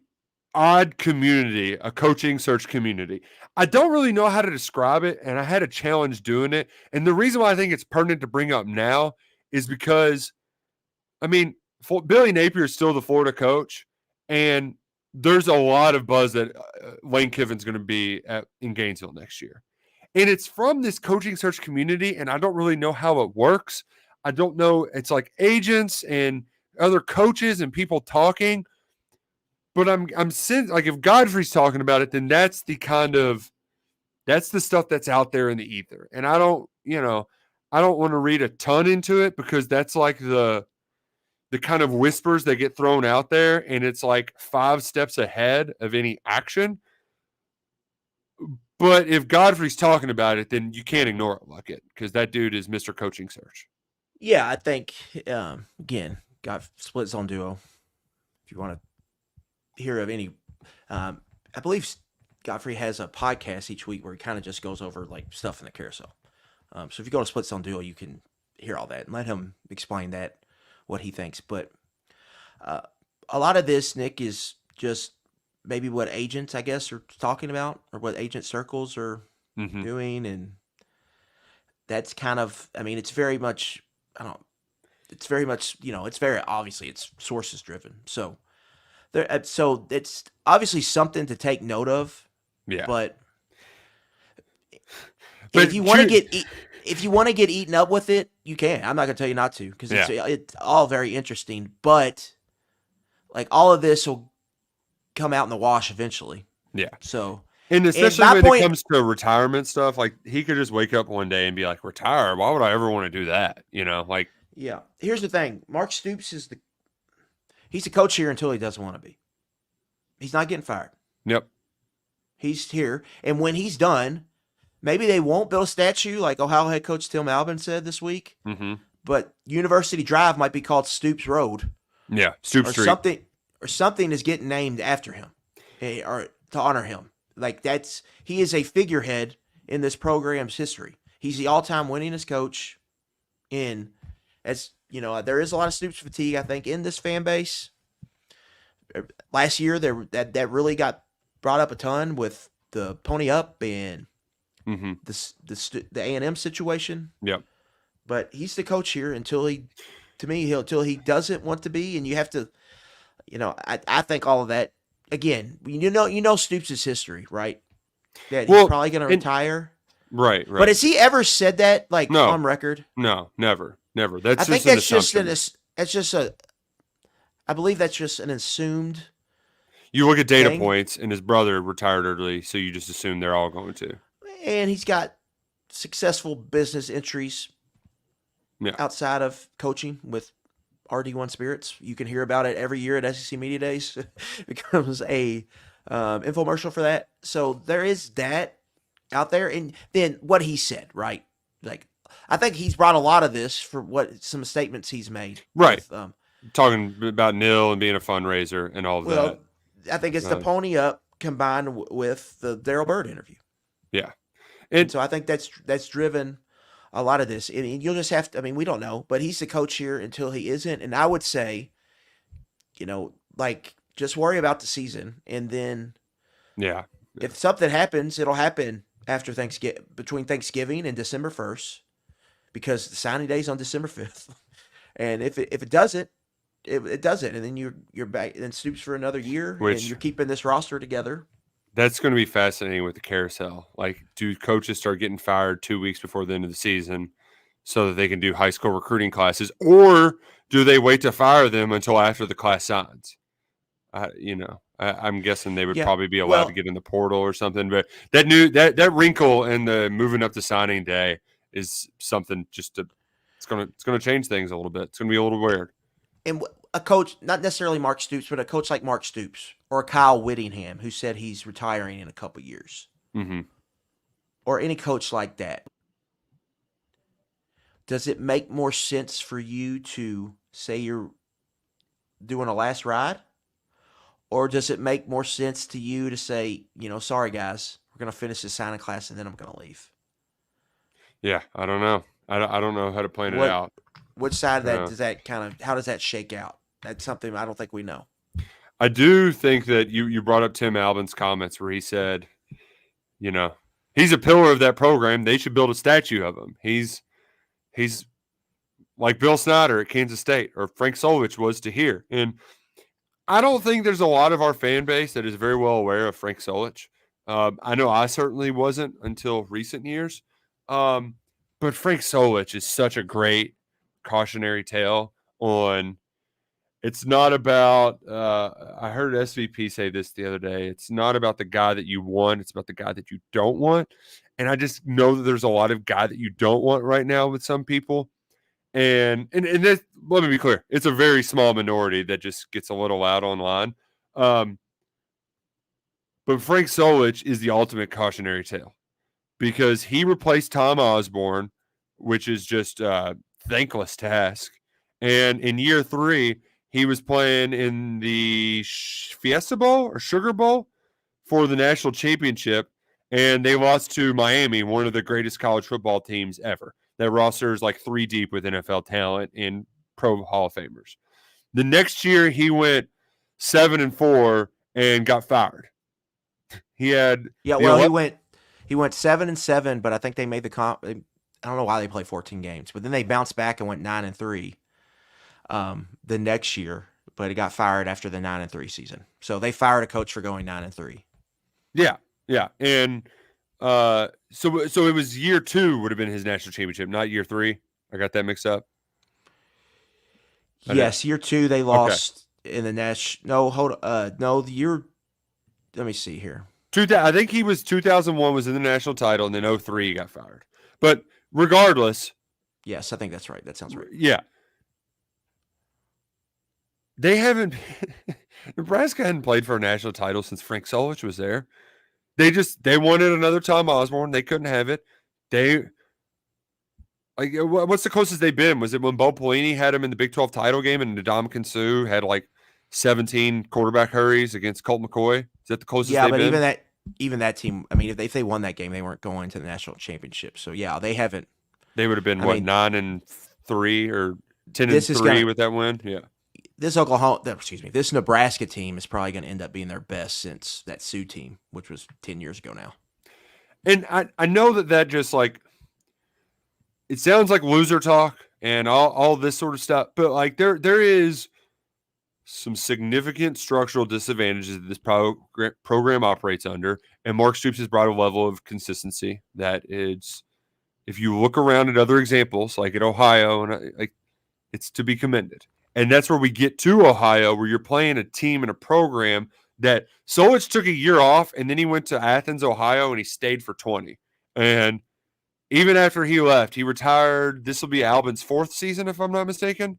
odd community, a coaching search community. I don't really know how to describe it, and I had a challenge doing it. And the reason why I think it's pertinent to bring up now is because, I mean, Billy Napier is still the Florida coach, and there's a lot of buzz that Lane Kiffin's going to be in Gainesville next year. And it's from this coaching search community, and I don't really know how it works. I don't know. It's like agents and other coaches and people talking. But I'm like, if Godfrey's talking about it, then that's the stuff that's out there in the ether. And I don't want to read a ton into it, because that's like the kind of whispers that get thrown out there, and it's like 5 steps ahead of any action. But if Godfrey's talking about it, then you can't ignore it, Luckett, because that dude is Mr. Coaching Search. Yeah, I think, again, got split zone duo. If you want to hear of any, I believe Godfrey has a podcast each week where he kind of just goes over like stuff in the carousel. So if you go to Split Zone Duo, you can hear all that and let him explain that, what he thinks. But a lot of this, Nick, is just maybe what agents, I guess, are talking about, or what agent circles are doing. And that's kind of, I mean, it's very much, it's very much, it's very, obviously it's sources driven. So so it's obviously something to take note of. Yeah. But if you want to get eaten up with it, you can. I'm not going to tell you not to, because it's all very interesting. But like, all of this will come out in the wash eventually. Yeah. So, and especially when it comes to retirement stuff, like, he could just wake up one day and be like, retire? Why would I ever want to do that? Like. Yeah. Here's the thing. Mark Stoops he's the coach here until he doesn't want to be. He's not getting fired. Yep. He's here. And when he's done, maybe they won't build a statue like Ohio head coach Tim Albin said this week. Mm-hmm. But University Drive might be called Stoops Road. Yeah, Stoops Street. Something is getting named after him, or to honor him. Like, he is a figurehead in this program's history. He's the all-time winningest coach there is a lot of Stoops fatigue, I think, in this fan base. Last year, that really got brought up a ton with the pony up and the A&M situation. Yep. But he's the coach here until he doesn't want to be, and you have to, I think all of that, again, Stoops' history, right? That he's probably going to retire. Right. But has he ever said that, like, on record? No, never. That's I believe that's just an assumed. You look at data points, and his brother retired early, so you just assume they're all going to. And he's got successful business entries outside of coaching with RD1 Spirits. You can hear about it every year at SEC Media Days. It becomes a infomercial for that. So there is that out there. And then what he said, right? Like, I think he's brought a lot of this for some statements he's made. Right. Talking about NIL and being a fundraiser and all of that. I think it's the pony up combined with the Daryl Bird interview. Yeah. And so I think that's driven a lot of this. And you'll just have to, I mean, we don't know, but he's the coach here until he isn't. And I would say, just worry about the season. And then if something happens, it'll happen after between Thanksgiving and December 1st. because the signing day is on December 5th. And if it doesn't, it doesn't, and then you're back then Stoops for another year, and Which you're keeping this roster together. that's going to be fascinating with the carousel. Like, do coaches start getting fired 2 weeks before the end of the season so that they can do high school recruiting classes, or do they wait to fire them until after the class signs? I'm guessing they would probably be allowed to get in the portal or something. But that wrinkle in the moving up to signing day is something it's gonna change things a little bit. It's gonna be a little weird. And a coach, not necessarily Mark Stoops, but a coach like Mark Stoops or Kyle Whittingham, who said he's retiring in a couple years, or any coach like that. Does it make more sense for you to say you're doing a last ride? Or does it make more sense to you to say, sorry, guys, we're going to finish this signing class and then I'm going to leave? Yeah, I don't know. I don't know how to plan it out. Which side of that does that how does that shake out? That's something I don't think we know. I do think that you brought up Tim Albin's comments where he said, he's a pillar of that program. They should build a statue of him. He's like Bill Snyder at Kansas State, or Frank Solich was to here. And I don't think there's a lot of our fan base that is very well aware of Frank Solich. I know I certainly wasn't until recent years. But Frank Solich is such a great cautionary tale on it's not about I heard SVP say this the other day. It's not about the guy that you want. It's about the guy that you don't want. And I just know that there's a lot of guy that you don't want right now with some people. And this, let me be clear, it's a very small minority that just gets a little loud online. But Frank Solich is the ultimate cautionary tale because he replaced Tom Osborne, which is just a thankless task. And in year 3, he was playing in the Fiesta Bowl or Sugar Bowl for the national championship, and they lost to Miami, one of the greatest college football teams ever. That roster is like 3 deep with NFL talent and pro Hall of Famers. The next year, he went 7-4 and got fired. He had he went 7-7, but I think they made the I don't know why they played 14 games, but then they bounced back and went 9-3 the next year. But he got fired after the 9-3 season, so they fired a coach for going 9-3. Yeah, and so it was year 2 would have been his national championship, not year 3. I got that mixed up. Yes, year 2 they lost in the national. The year. Let me see here. I think he was 2001 was in the national title, and then 2003 he got fired. But regardless, yes, I think that's right. That sounds right. Yeah, they haven't. Nebraska hadn't played for a national title since Frank Solich was there. They wanted another Tom Osborne. They couldn't have it. What's the closest they've been? Was it when Bo Pelini had him in the Big 12 title game and Ndamukong Suh had like 17 quarterback hurries against Colt McCoy? Is that the closest they've been? Yeah, but even that team, I mean, if they won that game, they weren't going to the national championship. So, yeah, they haven't. They would have been, 9-3 or 10-3 with that win? Yeah. This Nebraska team is probably going to end up being their best since that Sioux team, which was 10 years ago now. And I know that just like it sounds like loser talk and all this sort of stuff, but like there is some significant structural disadvantages that this program operates under, and Mark Stoops has brought a level of consistency that is, if you look around at other examples like at Ohio, and like it's to be commended. And that's where we get to Ohio, where you're playing a team and a program that Solich took a year off, and then he went to Athens, Ohio, and he stayed for 20. And even after he left, he retired. This will be Albin's 4th season, if I'm not mistaken.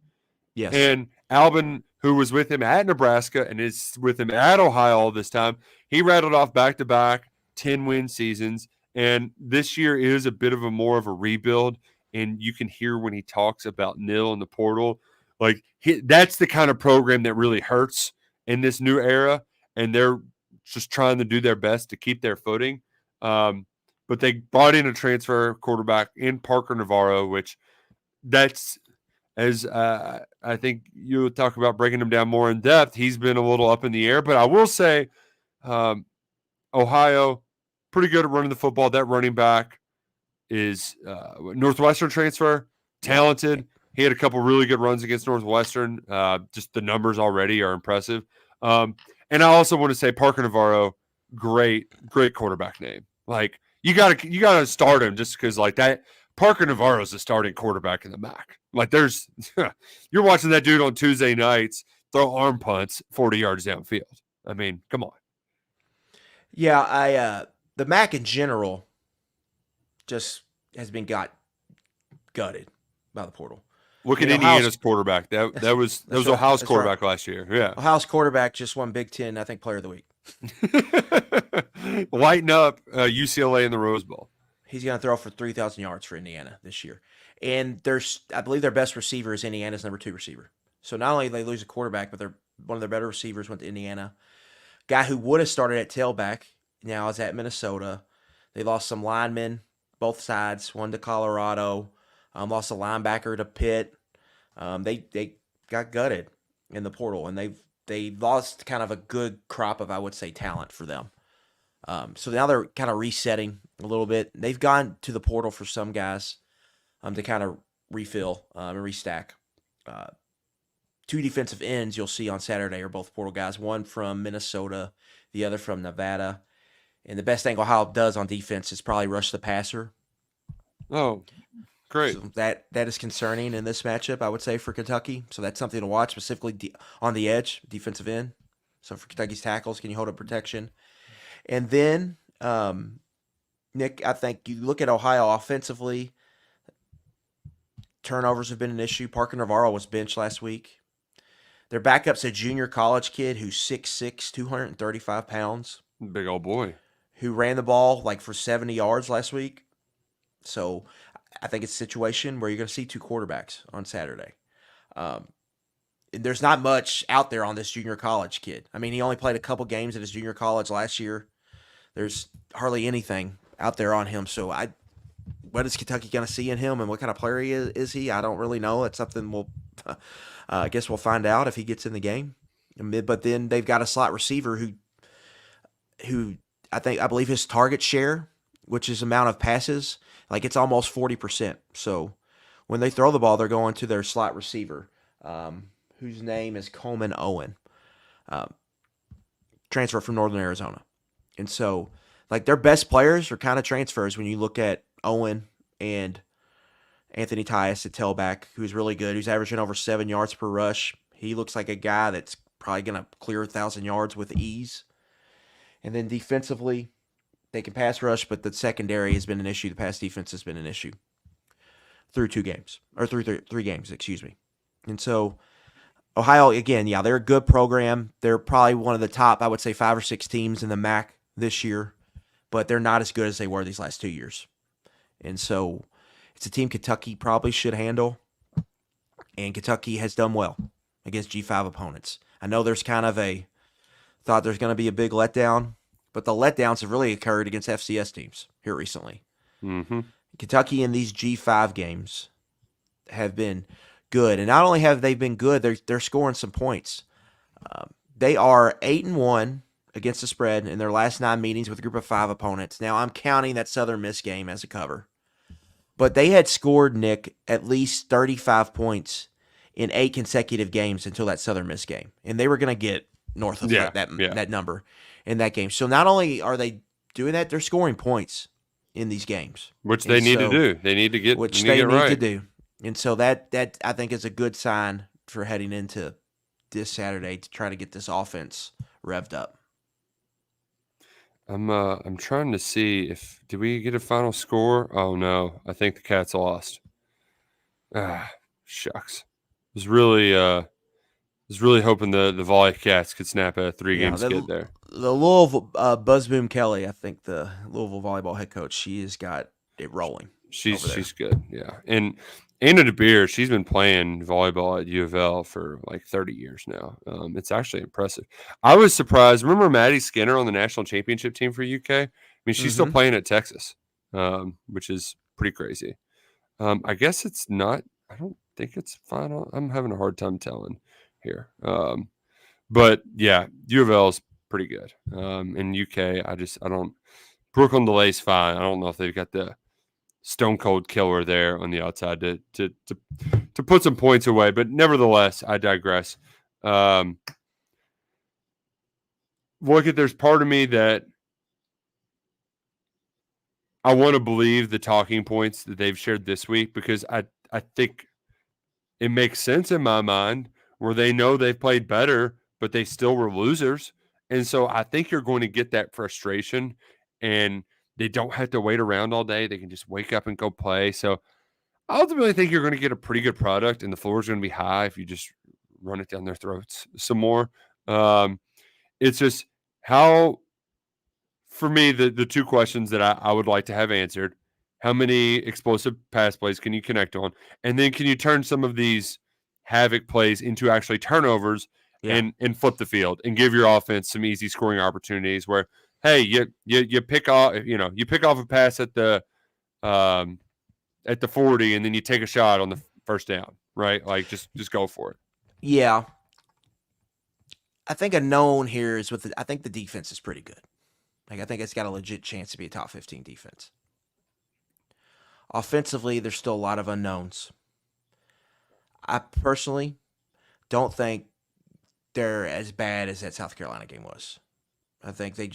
Yes. And Albin, who was with him at Nebraska and is with him at Ohio all this time, he rattled off back-to-back 10-win seasons. And this year is a bit of more of a rebuild. And you can hear when he talks about Nil in the portal, like that's the kind of program that really hurts in this new era, and they're just trying to do their best to keep their footing. But they brought in a transfer quarterback in Parker Navarro, which that's as I think you'll talk about breaking him down more in depth. He's been a little up in the air, but I will say Ohio, pretty good at running the football. That running back is Northwestern transfer, talented. He had a couple really good runs against Northwestern. Just the numbers already are impressive. And I also want to say Parker Navarro, great quarterback name. Like you gotta start him just because like that. Parker Navarro is the starting quarterback in the MAC. Like there's, you're watching that dude on Tuesday nights throw arm punts 40 yards downfield. I mean, come on. Yeah, the MAC in general just has been gutted by the portal. Look at Indiana's quarterback. That was Ohio's quarterback last year. Yeah. Ohio's quarterback just won Big Ten, I think, Player of the Week. Lighten up UCLA in the Rose Bowl. He's going to throw for 3,000 yards for Indiana this year. And I believe their best receiver is Indiana's number 2 receiver. So not only did they lose a quarterback, but one of their better receivers went to Indiana. Guy who would have started at tailback now is at Minnesota. They lost some linemen, both sides, one to Colorado. Lost a linebacker to Pitt. They got gutted in the portal, and they lost kind of a good crop of, I would say, talent for them. So now they're kind of resetting a little bit. They've gone to the portal for some guys to kind of refill and restack. 2 defensive ends you'll see on Saturday are both portal guys, one from Minnesota, the other from Nevada. And the best thing Ohio does on defense is probably rush the passer. Oh, great. So that is concerning in this matchup, I would say, for Kentucky. So that's something to watch, specifically on the edge, defensive end. So for Kentucky's tackles, can you hold up protection? And then, Nick, I think you look at Ohio offensively, turnovers have been an issue. Parker Navarro was benched last week. Their backup's a junior college kid who's 6'6", 235 pounds. Big old boy. Who ran the ball like for 70 yards last week. So I think it's a situation where you're going to see 2 quarterbacks on Saturday. There's not much out there on this junior college kid. I mean, he only played a couple games at his junior college last year. There's hardly anything out there on him. So what is Kentucky going to see in him, and what kind of player is he? I don't really know. It's something I guess we'll find out if he gets in the game. But then they've got a slot receiver who I believe his target share, which is amount of passes, like it's almost 40%. So when they throw the ball, they're going to their slot receiver, whose name is Coleman Owen, transfer from Northern Arizona. And so, like, their best players are kind of transfers when you look at Owen and Anthony Tyus at tailback, who's really good, who's averaging over 7 yards per rush. He looks like a guy that's probably going to clear 1,000 yards with ease. And then defensively, they can pass rush, but the secondary has been an issue. The pass defense has been an issue through 2 games, or through 3 games, excuse me. And so Ohio, again, yeah, they're a good program. They're probably one of the top, I would say, 5 or 6 teams in the MAC this year, but they're not as good as they were these last 2 years. And so it's a team Kentucky probably should handle, and Kentucky has done well against G5 opponents. I know there's kind of thought there's going to be a big letdown, but the letdowns have really occurred against FCS teams here recently. Mm-hmm. Kentucky in these G5 games have been good, and not only have they been good, they're scoring some points. They are 8-1 against the spread in their last 9 meetings with a group of 5 opponents. Now I'm counting that Southern Miss game as a cover, but they had scored, Nick, at least 35 points in 8 consecutive games until that Southern Miss game, and they were going to get north of that number in that game. So not only are they doing that, they're scoring points in these games, which they need to do. They need to get to do. And so that I think is a good sign for heading into this Saturday to try to get this offense revved up. I'm trying to see did we get a final score? Oh no, I think the Cats lost. Shucks. I was really hoping the Volley Cats could snap a 3-game skid there. The Louisville Buzzboom Kelly, I think the Louisville volleyball head coach, she has got it rolling. She's good, yeah. And Anna DeBeer, she's been playing volleyball at U of L for like 30 years now. It's actually impressive. I was surprised. Remember Maddie Skinner on the national championship team for UK? I mean, she's still playing at Texas, which is pretty crazy. I guess it's not. I don't think it's final. I'm having a hard time telling here. But yeah, U of L is pretty good. In UK, I don't. Brooklyn DeLay's fine. I don't know if they've got the stone cold killer there on the outside to put some points away. But nevertheless, I digress. Look, there's part of me that I want to believe the talking points that they've shared this week, because I think it makes sense in my mind, where they know they've played better, but they still were losers. And so I think you're going to get that frustration, and they don't have to wait around all day. They can just wake up and go play. So I ultimately think you're going to get a pretty good product, and the floor is going to be high if you just run it down their throats some more. It's just how, for me, the two questions that I would like to have answered: how many explosive pass plays can you connect on? And then can you turn some of these havoc plays into actually turnovers and flip the field and give your offense some easy scoring opportunities where, hey, you pick off a pass at the 40, and then you take a shot on the first down, right? Like just go for it. Yeah. I think a known here is I think the defense is pretty good. Like, I think it's got a legit chance to be a top 15 defense. Offensively, there's still a lot of unknowns. I personally don't think they're as bad as that South Carolina game was. I think they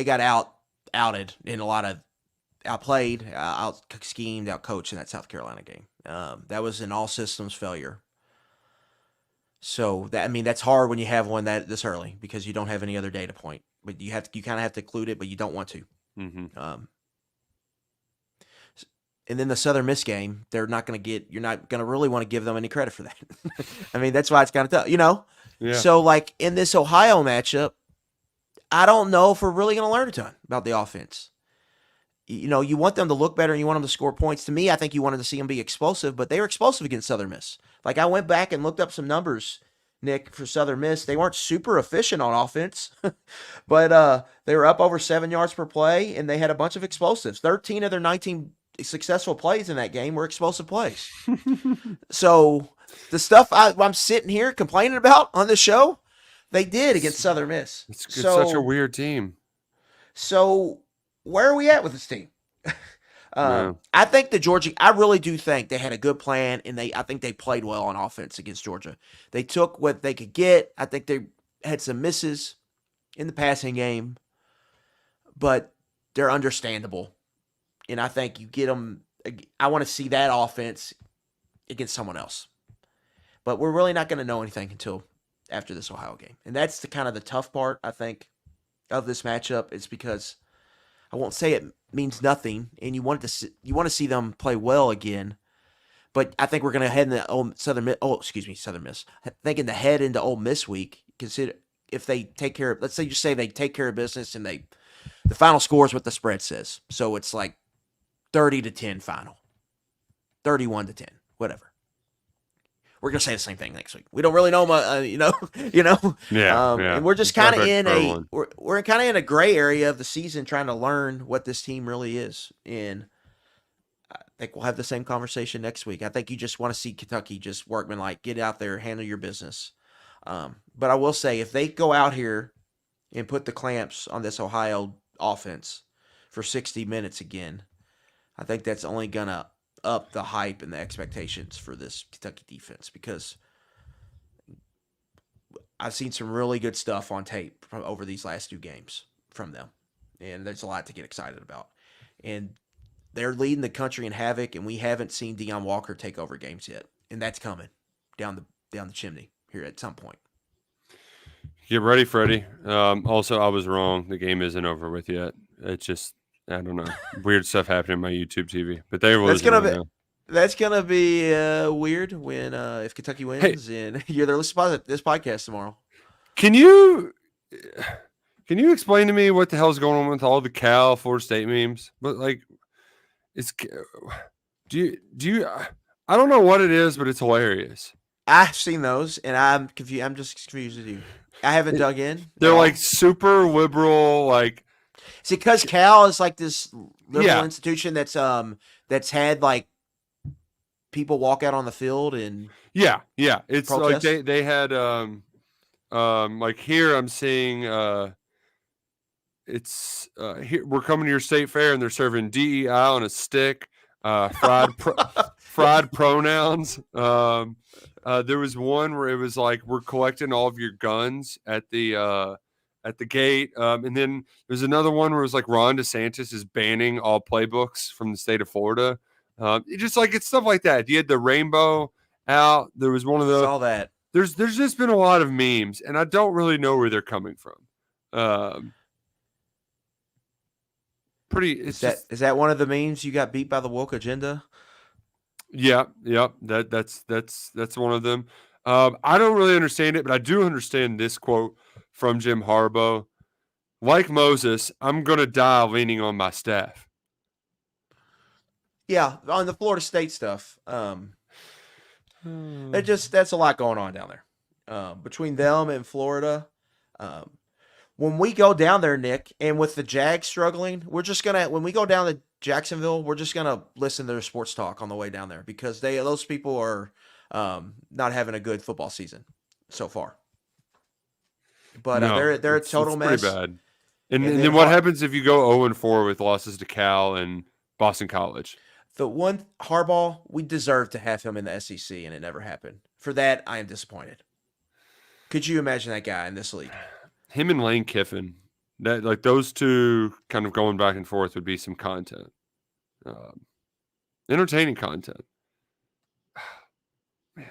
got outed in a lot of outplayed, out schemed, out coached in that South Carolina game. That was an all systems failure. So that's hard when you have one this early, because you don't have any other data point. But you kind of have to include it, but you don't want to. Mm-hmm. And then the Southern Miss game, you're not going to really want to give them any credit for that. That's why it's kind of tough, Yeah. So like in this Ohio matchup, I don't know if we're really going to learn a ton about the offense. You want them to look better and you want them to score points. To me, I think you wanted to see them be explosive, but they were explosive against Southern Miss. Like, I went back and looked up some numbers, Nick, for Southern Miss. They weren't super efficient on offense, but they were up over 7 yards per play, and they had a bunch of explosives. 13 of their 19 successful plays in that game were explosive plays. So the stuff I'm sitting here complaining about on the show, they did against Southern Miss. It's such a weird team. So where are we at with this team? I think I really do think they had a good plan, and I think they played well on offense against Georgia. They took what they could get. I think they had some misses in the passing game, but they're understandable. And I think you get them. I want to see that offense against someone else. But we're really not going to know anything until after this Ohio game. And that's the kind of the tough part, I think, of this matchup, is because I won't say it means nothing, and you want to see them play well again. But I think we're going to head into Southern Miss. Thinking to head into Ole Miss week. Consider if they take care of, let's say they take care of business, and the final score is what the spread says. So it's like 30-10 final, 31-10, whatever. We're gonna say the same thing next week. We don't really know, Yeah. And we're just kind of we're kind of in a gray area of the season, trying to learn what this team really is. And I think we'll have the same conversation next week. I think you just want to see Kentucky just workmanlike, get out there, handle your business. But I will say, if they go out here and put the clamps on this Ohio offense for 60 minutes again, I think that's only gonna up the hype and the expectations for this Kentucky defense, because I've seen some really good stuff on tape over these last 2 games from them, and there's a lot to get excited about. And they're leading the country in havoc, and we haven't seen Deion Walker take over games yet, and that's coming down the chimney here at some point. Get ready, Freddie. Also, I was wrong. The game isn't over with yet. It's just, I don't know, weird stuff happening on my YouTube TV. But they were losing right now. That's gonna be weird when if Kentucky wins and you're there listening to this podcast tomorrow. Can you explain to me what the hell's going on with all the Cal Florida State memes? But like, do you? I don't know what it is, but it's hilarious. I've seen those, and I'm confused. I'm just confused with you. I haven't dug in. They're like super liberal, like. Is it because Cal is like this liberal institution that's had like people walk out on the field and it's protest? like they had like here I'm seeing it's here. We're coming to your state fair, and they're serving DEI on a stick, fried pronouns. There was one where it was like we're collecting all of your guns at the gate, and then there's another one where it was like Ron DeSantis is banning all playbooks from the state of Florida. It's stuff like that. You had the rainbow out. There was one of those. Saw that. There's just been a lot of memes, and I don't really know where they're coming from. Is that one of the memes you got beat by the woke agenda? Yeah. That's one of them. I don't really understand it, but I do understand this quote from Jim Harbaugh. Like Moses, I'm gonna die leaning on my staff. Yeah, on the Florida State stuff. That's a lot going on down there. Between them and Florida. When we go down there, Nick, and with the Jags struggling, when we go down to Jacksonville, we're just gonna listen to their sports talk on the way down there because those people are not having a good football season so far. But no, they're a total mess. Pretty bad. And then what happens if you go 0-4 with losses to Cal and Boston College? The one Harbaugh, we deserve to have him in the SEC, and it never happened. For that, I am disappointed. Could you imagine that guy in this league? Him and Lane Kiffin, those two kind of going back and forth would be some content, entertaining content. Man,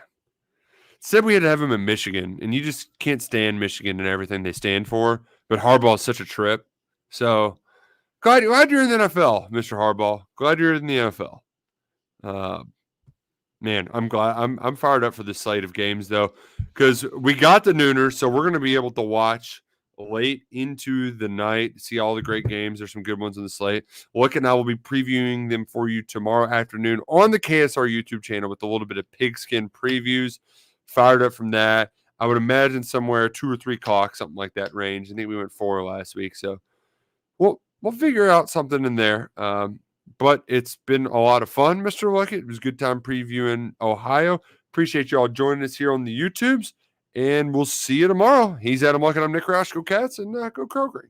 said we had to have him in Michigan, and you just can't stand Michigan and everything they stand for. But Harbaugh is such a trip, so glad you're in the NFL, Mr. Harbaugh. Glad you're in the NFL. Man, I'm glad. I'm fired up for this slate of games though, because we got the nooner, so we're going to be able to watch late into the night, see all the great games. There's some good ones on the slate. Luckett and I will be previewing them for you tomorrow afternoon on the KSR YouTube channel with a little bit of pigskin previews. Fired up from that. I would imagine somewhere 2 or 3 o'clock, something like that range. I think we went 4 last week, so we'll figure out something in there. But it's been a lot of fun, Mr. Luckett. It was a good time previewing Ohio. Appreciate you all joining us here on the YouTubes, and we'll see you tomorrow. He's Adam Luckett. I'm Nick Roush. Go Cats, and go Crow Green.